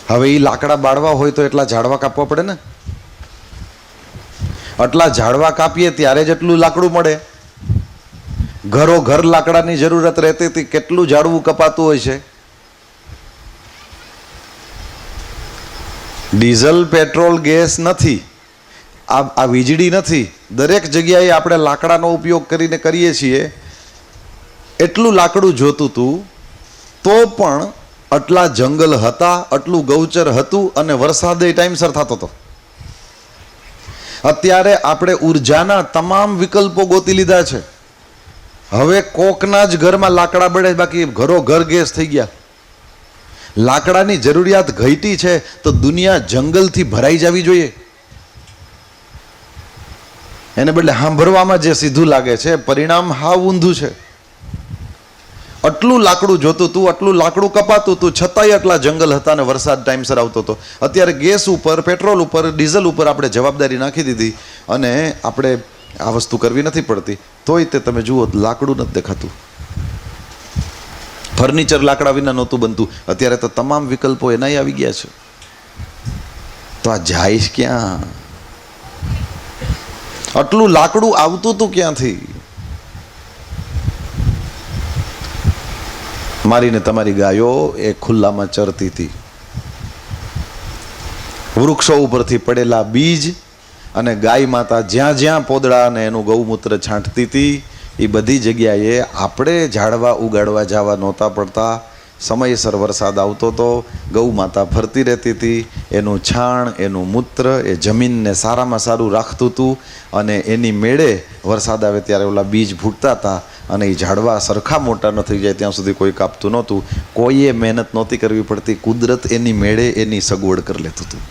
હવે એ લાકડા બાળવા હોય તો એટલા ઝાડવા કાપવા પડે ને. આટલા ઝાડવા કાપીએ ત્યારે જ એટલું લાકડું મળે. ઘરો ઘર લાકડાની જરૂરત રહેતી હતી, કેટલું ઝાડવું કપાતું હોય છે. ડીઝલ, પેટ્રોલ, ગેસ નથી, આ વીજળી નથી. દરેક જગ્યાએ આપણે લાકડાનો ઉપયોગ કરીને કરીએ છીએ. એટલું લાકડું જોતું હતું તો પણ આટલા જંગલ હતા, આટલું ગૌચર હતું, અને વરસાદ એ ટાઈમસર થતો હતો. અત્યારે આપણે ઉર્જાના તમામ વિકલ્પો ગોતી લીધા છે. હવે કોકના જ ઘરમાં લાકડા બળે, બાકી ઘરો ઘર ગેસ થઈ ગયા. લાકડાની જરૂરિયાત ઘટી છે તો દુનિયા જંગલથી ભરાઈ જવી જોઈએ. એને બદલે સાંભળવામાં જે સીધું લાગે છે, પરિણામ હાવ ઊંધું છે. આટલું લાકડું જોતું હતું, આટલું લાકડું કપાતું હતું, છતાંય આટલા જંગલ હતા ને વરસાદ ટાઈમસર આવતો હતો. અત્યારે ગેસ ઉપર, પેટ્રોલ ઉપર, ડીઝલ ઉપર આપણે જવાબદારી નાખી દીધી, અને આપણે આ વસ્તુ કરવી નથી પડતી. તોય તે તમે જુઓ, લાકડું નથી દેખાતું. ફર્નિચર લાકડા વિના નહોતું બનતું, અત્યારે તો તમામ વિકલ્પો એનાય આવી ગયા છે. તો આ જાય ક્યાં? આટલું લાકડું આવતું હતું ક્યાંથી? મારીને તમારી ગાયો એ ખુલ્લામાં ચરતી હતી. વૃક્ષો ઉપરથી પડેલા બીજ અને ગાય માતા જ્યાં જ્યાં પોદડા અને એનું ગૌમૂત્ર છાંટતી હતી, એ બધી જગ્યાએ આપણે ઝાડવા ઉગાડવા જવા નહોતા પડતા. સમયસર વરસાદ આવતો હતો, ગૌ માતા ફરતી રહેતી હતી. એનું છાણ, એનું મૂત્ર એ જમીનને સારામાં સારું રાખતું હતું, અને એની મેળે વરસાદ આવે ત્યારે ઓલા બીજ ફૂટતા હતા. અને એ ઝાડવા સરખા મોટા ન થઈ જાય ત્યાં સુધી કોઈ કાપતું નહોતું. કોઈએ મહેનત નહોતી કરવી પડતી. કુદરત એની મેળે એની સગવડ કરી લેતું હતું.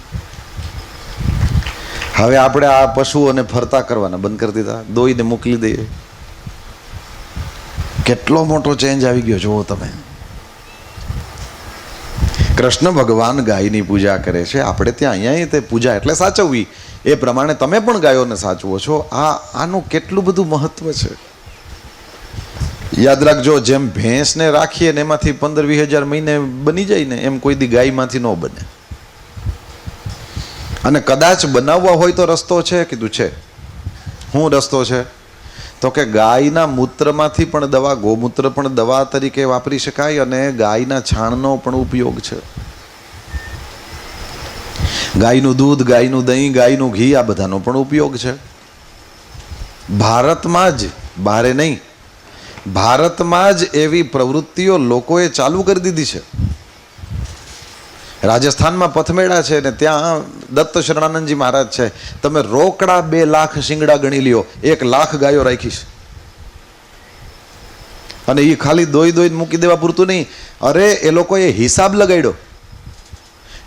હવે આપણે આ પશુઓને ફરતા કરવાના બંધ કરી દીધા, દોઈને મોકલી દઈએ. કેટલો મોટો ચેન્જ આવી ગયો જુઓ તમે. કૃષ્ણ ભગવાન ગાયની પૂજા કરે છે. આપણે ત્યાં અહીંયા તે પૂજા એટલે સાચવવી, એ પ્રમાણે તમે પણ ગાયોને સાચવો છો. આનું કેટલું બધું મહત્વ છે. યાદ રાખજો, જેમ ભેંસને રાખીએ ને એમાંથી 15-20 હજાર મહિને બની જાય ને, એમ કોઈ દી ગાયમાંથી ન બને. અને કદાચ બનાવવા હોય તો રસ્તો છે. કીધું છે. શું રસ્તો છે? તો કે ગાયના મૂત્રમાંથી પણ દવા, ગૌમૂત્ર પણ દવા તરીકે વાપરી શકાય, અને ગાયના છાણનો પણ ઉપયોગ છે. ગાયનું દૂધ, ગાયનું દહીં, ગાયનું ઘી, આ બધાનો પણ ઉપયોગ છે. ભારતમાં જ, બહારે નહીં, ભારતમાં જ એવી પ્રવૃત્તિઓ લોકોએ ચાલુ કરી દીધી છે. રાજસ્થાનમાં પથમેળા છે ને ત્યાં દત્ત શરણાનંદજી મહારાજ છે. તમે રોકડા 2 લાખ શિંગડા ગણી લ્યો, 1 લાખ ગાયો રાખીશ. અને એ ખાલી દોઈને મૂકી દેવા પૂરતું નહીં. અરે એ લોકોએ હિસાબ લગાડ્યો.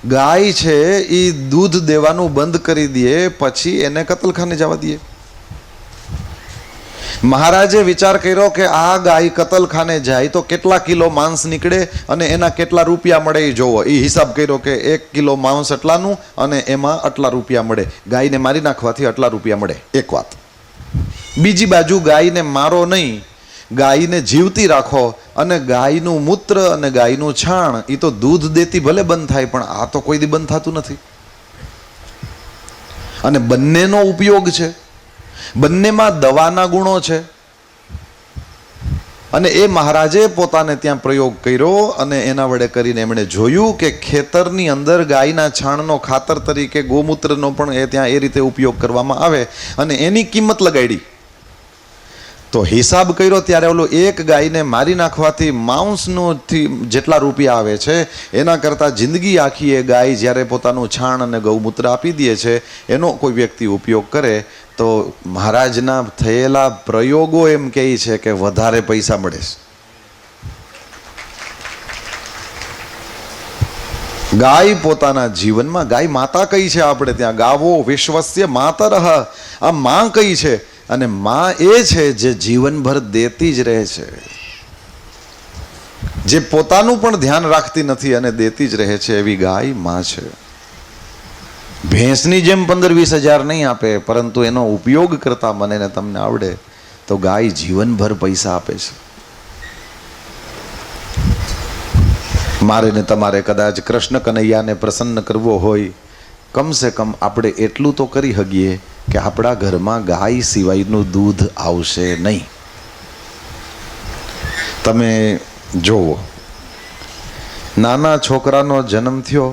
ગાય છે એ દૂધ દેવાનું બંધ કરી દે પછી એને કતલખાને જવા દે. મહારાજે વિચાર કર્યો કે આ ગાય કતલખાને જાય તો કેટલા કિલો માંસ નીકળે અને એના કેટલા રૂપિયા મળે એ જોવો. એ હિસાબ કર્યો કે 1 કિલો માંસ આટલાનું અને એમાં આટલા રૂપિયા મળે, ગાયને મારી નાખવાથી આટલા રૂપિયા મળે. એક વાત. બીજી બાજુ ગાયને મારો નહીં, ગાયને જીવતી રાખો અને ગાયનું મૂત્ર અને ગાયનું છાણ એ તો દૂધ દેતી ભલે બંધ થાય, પણ આ તો કોઈ દી બંધ થતું નથી. અને બંનેનો ઉપયોગ છે, બંનેમાં દવાના ગુણો છે. અને એ મહારાજે પોતાને ત્યાં પ્રયોગ કર્યો અને એના વડે કરીને એમણે જોયું કે ખેતરની અંદર ગાયના છાણનો ખાતર તરીકે ગોમૂત્રનો પણ એ ત્યાં એ રીતે ઉપયોગ કરવામાં આવે અને એની કિંમત લગાડી. તો હિસાબ કર્યો ત્યારે ઓલો એક ગાયને મારી નાખવાથી માંસનોથી જેટલા રૂપિયા આવે છે એના કરતાં જિંદગી આખી એ ગાય જ્યારે પોતાનું છાણ અને ગૌમૂત્ર આપી દે છે એનો કોઈ વ્યક્તિ ઉપયોગ કરે તો મહારાજના થયેલા પ્રયોગો એમ કહે છે કે વધારે પૈસા મળે છે. ગાય પોતાના જીવનમાં, ગાય માતા કઈ છે આપણે ત્યાં, ગાવો વિશ્વસ્ય માતરઃ, આ માં કઈ છે અને માં એ છે જે જીવનભર દેતી જ રહે છે, જે પોતાનું પણ ધ્યાન રાખતી નથી અને દેતી જ રહે છે, એવી ગાય માં છે. ભેંસની જેમ 15-20 હજાર નહીં આપે, પરંતુ એનો ઉપયોગ કરતા મને ને તમને આવડે તો ગાય જીવનભર પૈસા આપે છે. મારે ને તમારે કદાચ કૃષ્ણ કનૈયાને પ્રસન્ન કરવો હોય, કમસે કમ આપણે એટલું તો કરી શકીએ કે આપણા ઘરમાં ગાય સિવાયનું દૂધ આવશે નહીં. તમે જોવો, નાના છોકરાનો જન્મ થયો,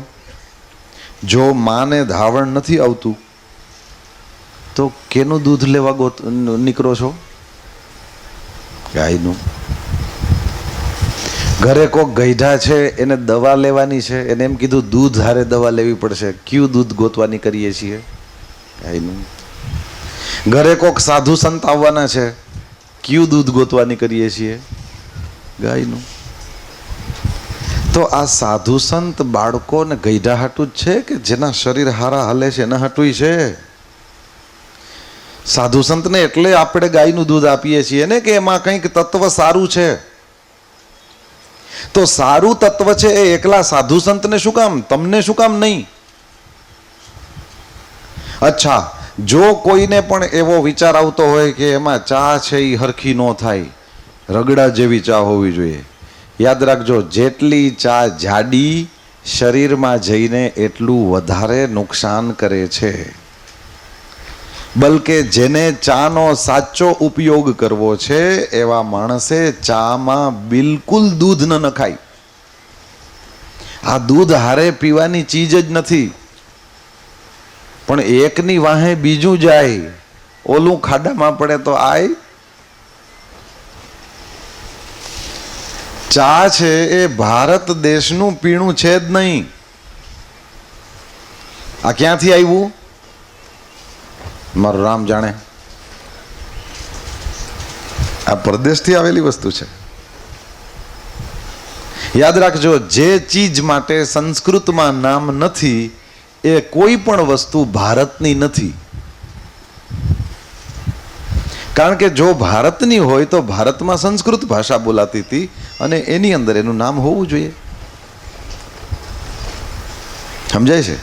જો માને ધાવણ નથી આવતું તો કેનું દૂધ લેવા નીકળો છો? ગાયનું. ઘરે કોક ગઈઢા છે, એને દવા લેવાની છે, એને એમ કીધું દૂધ હારે દવા લેવી પડશે, કયું દૂધ ગોતવાની કરીએ છીએ? ગાયનું. ઘરે કોક સાધુ સંત આવવાના છે, કયું દૂધ ગોતવાની કરીએ છીએ? ગાયનું. તો આ સાધુ સંત બાળકો ને ગઈઢા હાટું જ છે કે જેના શરીર હારા હાલે છે એના હાટું છે? સાધુ સંતને એટલે આપણે ગાયનું દૂધ આપીએ છીએ ને કે એમાં કંઈક તત્વ સારું છે. તો સારું તત્વ છે એ એકલા સાધુ સંતને શું કામ, તમને શું કામ નહીં? અચ્છા, જો કોઈને પણ એવો વિચાર આવતો હોય કે એમાં ચા છે એ હરખી ન થાય, રગડા જેવી ચા હોવી જોઈએ, યાદ રાખજો, જેટલી ચા જાડી શરીરમાં જઈને એટલું વધારે નુકસાન કરે છે. બલકે જેને ચાનો સાચો ઉપયોગ કરવો છે એવા માણસે ચામાં બિલકુલ દૂધ ન નખાય. આ દૂધ હારે પીવાની ચીજ જ નથી, પણ એકની વાહે બીજું જાય, ઓલું ખાડામાં પડે તો આય. ચા છે એ ભારત દેશનું પીણું છે જ નહીં. આ ક્યાંથી આવ્યું? મારું રામ જાણે. આ પરદેશથી આવેલી વસ્તુ છે. યાદ રાખજો, જે ચીજ માટે સંસ્કૃતમાં નામ નથી એ કોઈ પણ વસ્તુ ભારતની નથી. કારણ કે જો ભારતની હોય તો ભારતમાં સંસ્કૃત ભાષા બોલાતી હતી અને એની અંદર એનું નામ હોવું જોઈએ. સમજાય છે?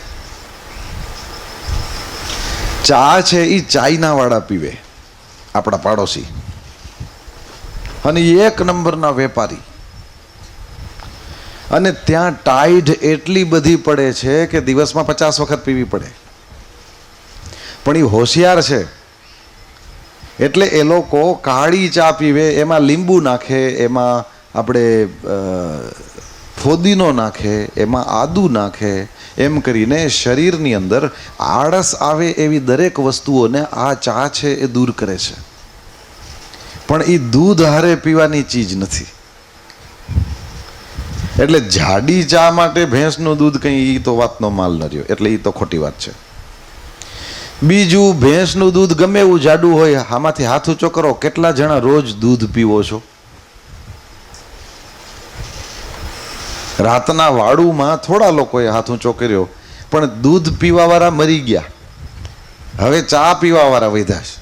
ચા છે એ ચાઇના વાળા પીવે, આપણા પાડોશી, અને 1 નંબરના વેપારી. અને ત્યાં ટાઈડ એટલી બધી પડે છે કે દિવસમાં 50 વખત પીવી પડે. પણ એ હોશિયાર છે એટલે એ લોકો કાળી ચા પીવે, એમાં લીંબુ નાખે, એમાં આપણે ફોદીનો નાખે, એમાં આદુ નાખે, એમ કરીને શરીરની અંદર આળસ આવે એવી દરેક વસ્તુઓને આ ચા છે એ દૂર કરે છે. પણ એ દૂધ હારે પીવાની ચીજ નથી. એટલે જાડી ચા માટે ભેંસનું દૂધ કંઈ એ તો વાતનો માલ ન રહ્યો, એટલે એ તો ખોટી વાત છે. બીજું, ભેંસનું દૂધ ગમે એવું જાડું હોય, આમાંથી હાથ ઊંચો કરો, કેટલા જણા રોજ દૂધ પીવો છો? રાતના વાડુમાં થોડા લોકોએ હાથ ઊંચો કર્યો, પણ દૂધ પીવા વાળા મરી ગયા, હવે ચા પીવા વાળા વધ્યા છે.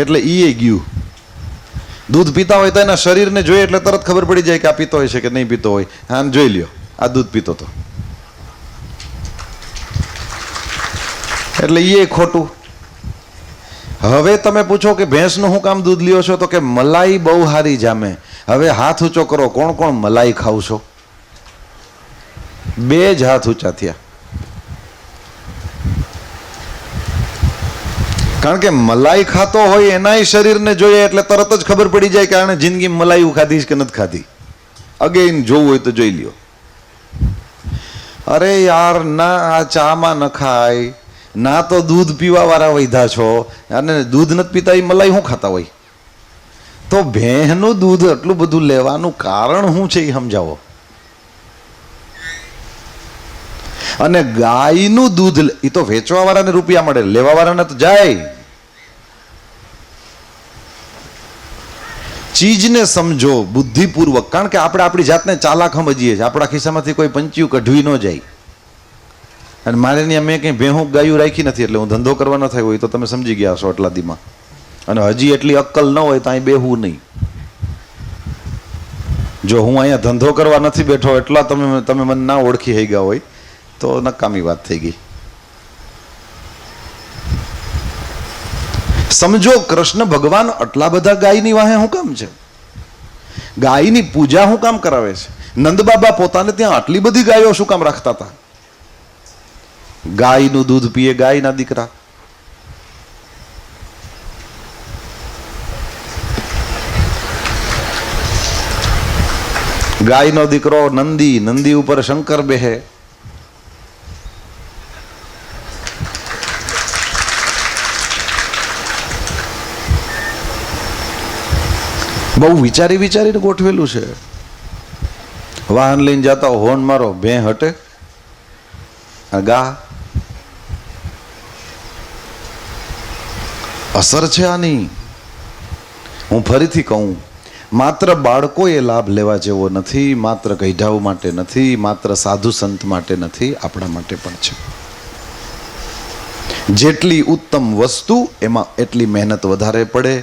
એટલે ઈ ગયું. દૂધ પીતા હોય તો એના શરીરને જોઈએ એટલે તરત ખબર પડી જાય કે આ પીતો હોય છે કે નહીં પીતો હોય. હા, જોઈ લ્યો, આ દૂધ પીતો તો, એટલે એ ખોટું. હવે તમે પૂછો કે ભેંસનું શું કામ દૂધ લ્યો છો, તો કે મલાઈ બહુ હારી જામે. હવે હાથ ઊંચો કરો, કોણ કોણ મલાઈ ખાવ છો? બે જ હાથ ઊંચા થયા. કારણ કે મલાઈ ખાતો હોય એનાય શરીરને જોઈએ એટલે તરત જ ખબર પડી જાય કે આને જિંદગીમાં મલાઈ ખાધી કે નથી ખાધી. અગેન જોવું હોય તો જોઈ લ્યો. અરે યાર, ના આ ચામાં ન ખાય, ના તો દૂધ પીવા વાળા વૈધા છો, અને દૂધ નથી પીતા એ મલાઈ શું ખાતા હોય? તો ભેંસનું દૂધ આટલું બધું લેવાનું કારણ શું છે એ સમજાવો. અને ગાયનું દૂધ એ તો વેચવા વાળાને રૂપિયા મળે, લેવા વાળાને તો જાય. ચીજને સમજો બુદ્ધિપૂર્વક, કારણ કે આપણે આપણી જાતને ચાલાક સમજીએ છીએ. આપણા ખિસ્સામાંથી કોઈ પંચ્યું કઢવી ન જાય. અને મારે ત્યાં મેં કંઈ ભેહું ગાયું રાખી નથી, એટલે હું ધંધો કરવા ન થાય હોય તો તમે સમજી ગયા છો એટલા દીમાં. અને હજી એટલી અક્કલ ન હોય તો અહીં બેહવું નહીં. જો હું અહીંયા ધંધો કરવા નથી બેઠો એટલા તમે મને ના ઓળખી થઈ ગયા હોય તો નકામી વાત થઈ ગઈ. સમજો, કૃષ્ણ ભગવાન આટલા બધા ગાયની વાહે શું કામ છે? ગાયની પૂજા શું કામ કરાવે છે? નંદ બાબા પોતાને ત્યાં આટલી બધી ગાયો શું કામ રાખતા હતા? ગાયનું દૂધ પીએ ગાયના દીકરા. ગાયનો દીકરો નંદી, નંદી ઉપર શંકર બેહે. બહુ વિચારી વિચારીને ગોઠવેલું છે. વાહન લઈને જતા હોર્ન મારો, ભે હટે, ગા. અસર છે આની. હું ફરીથી કહું, માત્ર બાળકોએ લાભ લેવા જેવો નથી, માત્ર ગઈઢાઓ માટે નથી, માત્ર સાધુ સંત માટે નથી, આપણા માટે પણ છે. જેટલી ઉત્તમ વસ્તુ એમાં એટલી મહેનત વધારે પડે.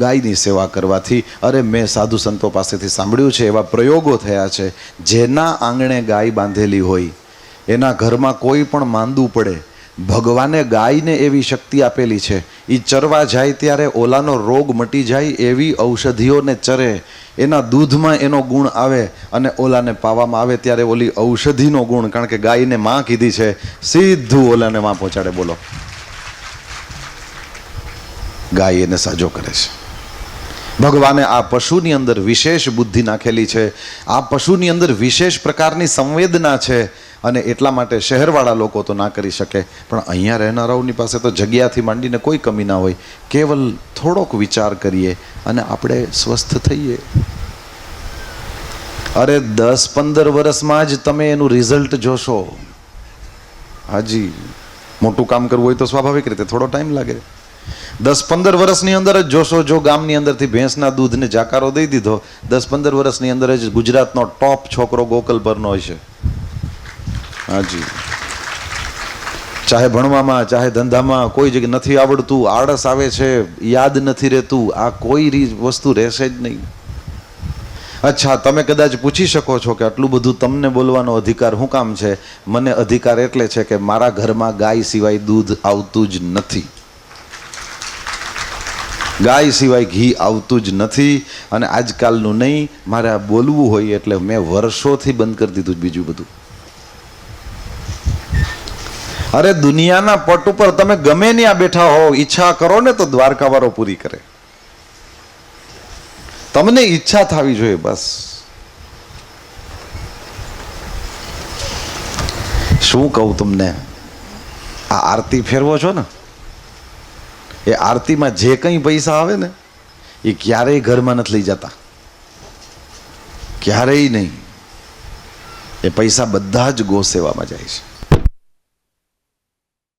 ગાયની સેવા કરવાથી, અરે મેં સાધુ સંતો પાસેથી સાંભળ્યું છે, એવા પ્રયોગો થયા છે, જેના આંગણે ગાય બાંધેલી હોય એના ઘરમાં કોઈ પણ માંદું પડે, ભગવાને ગાયને એવી શક્તિ આપેલી છે, એ ચરવા જાય ત્યારે ઓલાનો રોગ મટી જાય એવી ઔષધિઓને ચરે, એના દૂધમાં એનો ગુણ આવે, અને ઓલાને પાવામાં આવે ત્યારે ઓલી ઔષધિનો ગુણ, કારણ કે ગાયને માં કીધી છે, સીધું ઓલાને માં પહોંચાડે. બોલો, ગાય એને સાજો કરે છે. ભગવાને આ પશુની અંદર વિશેષ બુદ્ધિ નાખેલી છે, આ પશુની અંદર વિશેષ પ્રકારની સંવેદના છે, અને એટલા માટે શહેરવાળા લોકો તો ના કરી શકે, પણ અહીંયા રહેનારાઓની પાસે તો જગ્યાથી માંડીને કોઈ કમી ના હોય. કેવલ થોડોક વિચાર કરીએ અને આપણે સ્વસ્થ થઈએ. અરે 10-15 વર્ષમાં જ તમે એનું રિઝલ્ટ જોશો. હાજી, મોટું કામ કરવું હોય તો સ્વાભાવિક રીતે થોડો ટાઈમ લાગે. 10-15 વર્ષની અંદર જ જોશો. જો ગામની અંદરથી ભેંસના દૂધને જાકારો દઈ દીધો, 10-15 વર્ષની અંદર જ ગુજરાતનો ટોપ છોકરો ગોકલ પરનો હશે. હાજી, ચાહે ભણવામાં ચાહે ધંધામાં કોઈ જગ્યાએ નથી આવડતું, આળસ આવે છે, યાદ નથી રહેતું, આ કોઈ વસ્તુ રહેશે જ નહીં. અચ્છા, તમે કદાચ પૂછી શકો છો કે આટલું બધું તમને બોલવાનો અધિકાર શું કામ છે? મને અધિકાર એટલે છે કે મારા ઘરમાં ગાય સિવાય દૂધ આવતું જ નથી, ગાય સિવાય ઘી આવતું જ નથી. અને આજકાલનું નહીં, મારે આ બોલવું હોય એટલે મેં વર્ષોથી બંધ કરી દીધું બીજું બધું. અરે દુનિયાના પટ ઉપર તમે ગમે ત્યાં બેઠા હો, ઈચ્છા કરો ને તો દ્વારકા વાળો પૂરી કરે. તમને ઈચ્છા થવી જોઈએ બસ. શું કહું તમને, આ આરતી ફેરવો છો ને, એ આરતીમાં જે કંઈ પૈસા આવે ને એ ક્યારેય ઘરમાં નથી લઈ જતા, ક્યારેય નહીં. એ પૈસા બધા જ ગૌ સેવામાં જાય છે.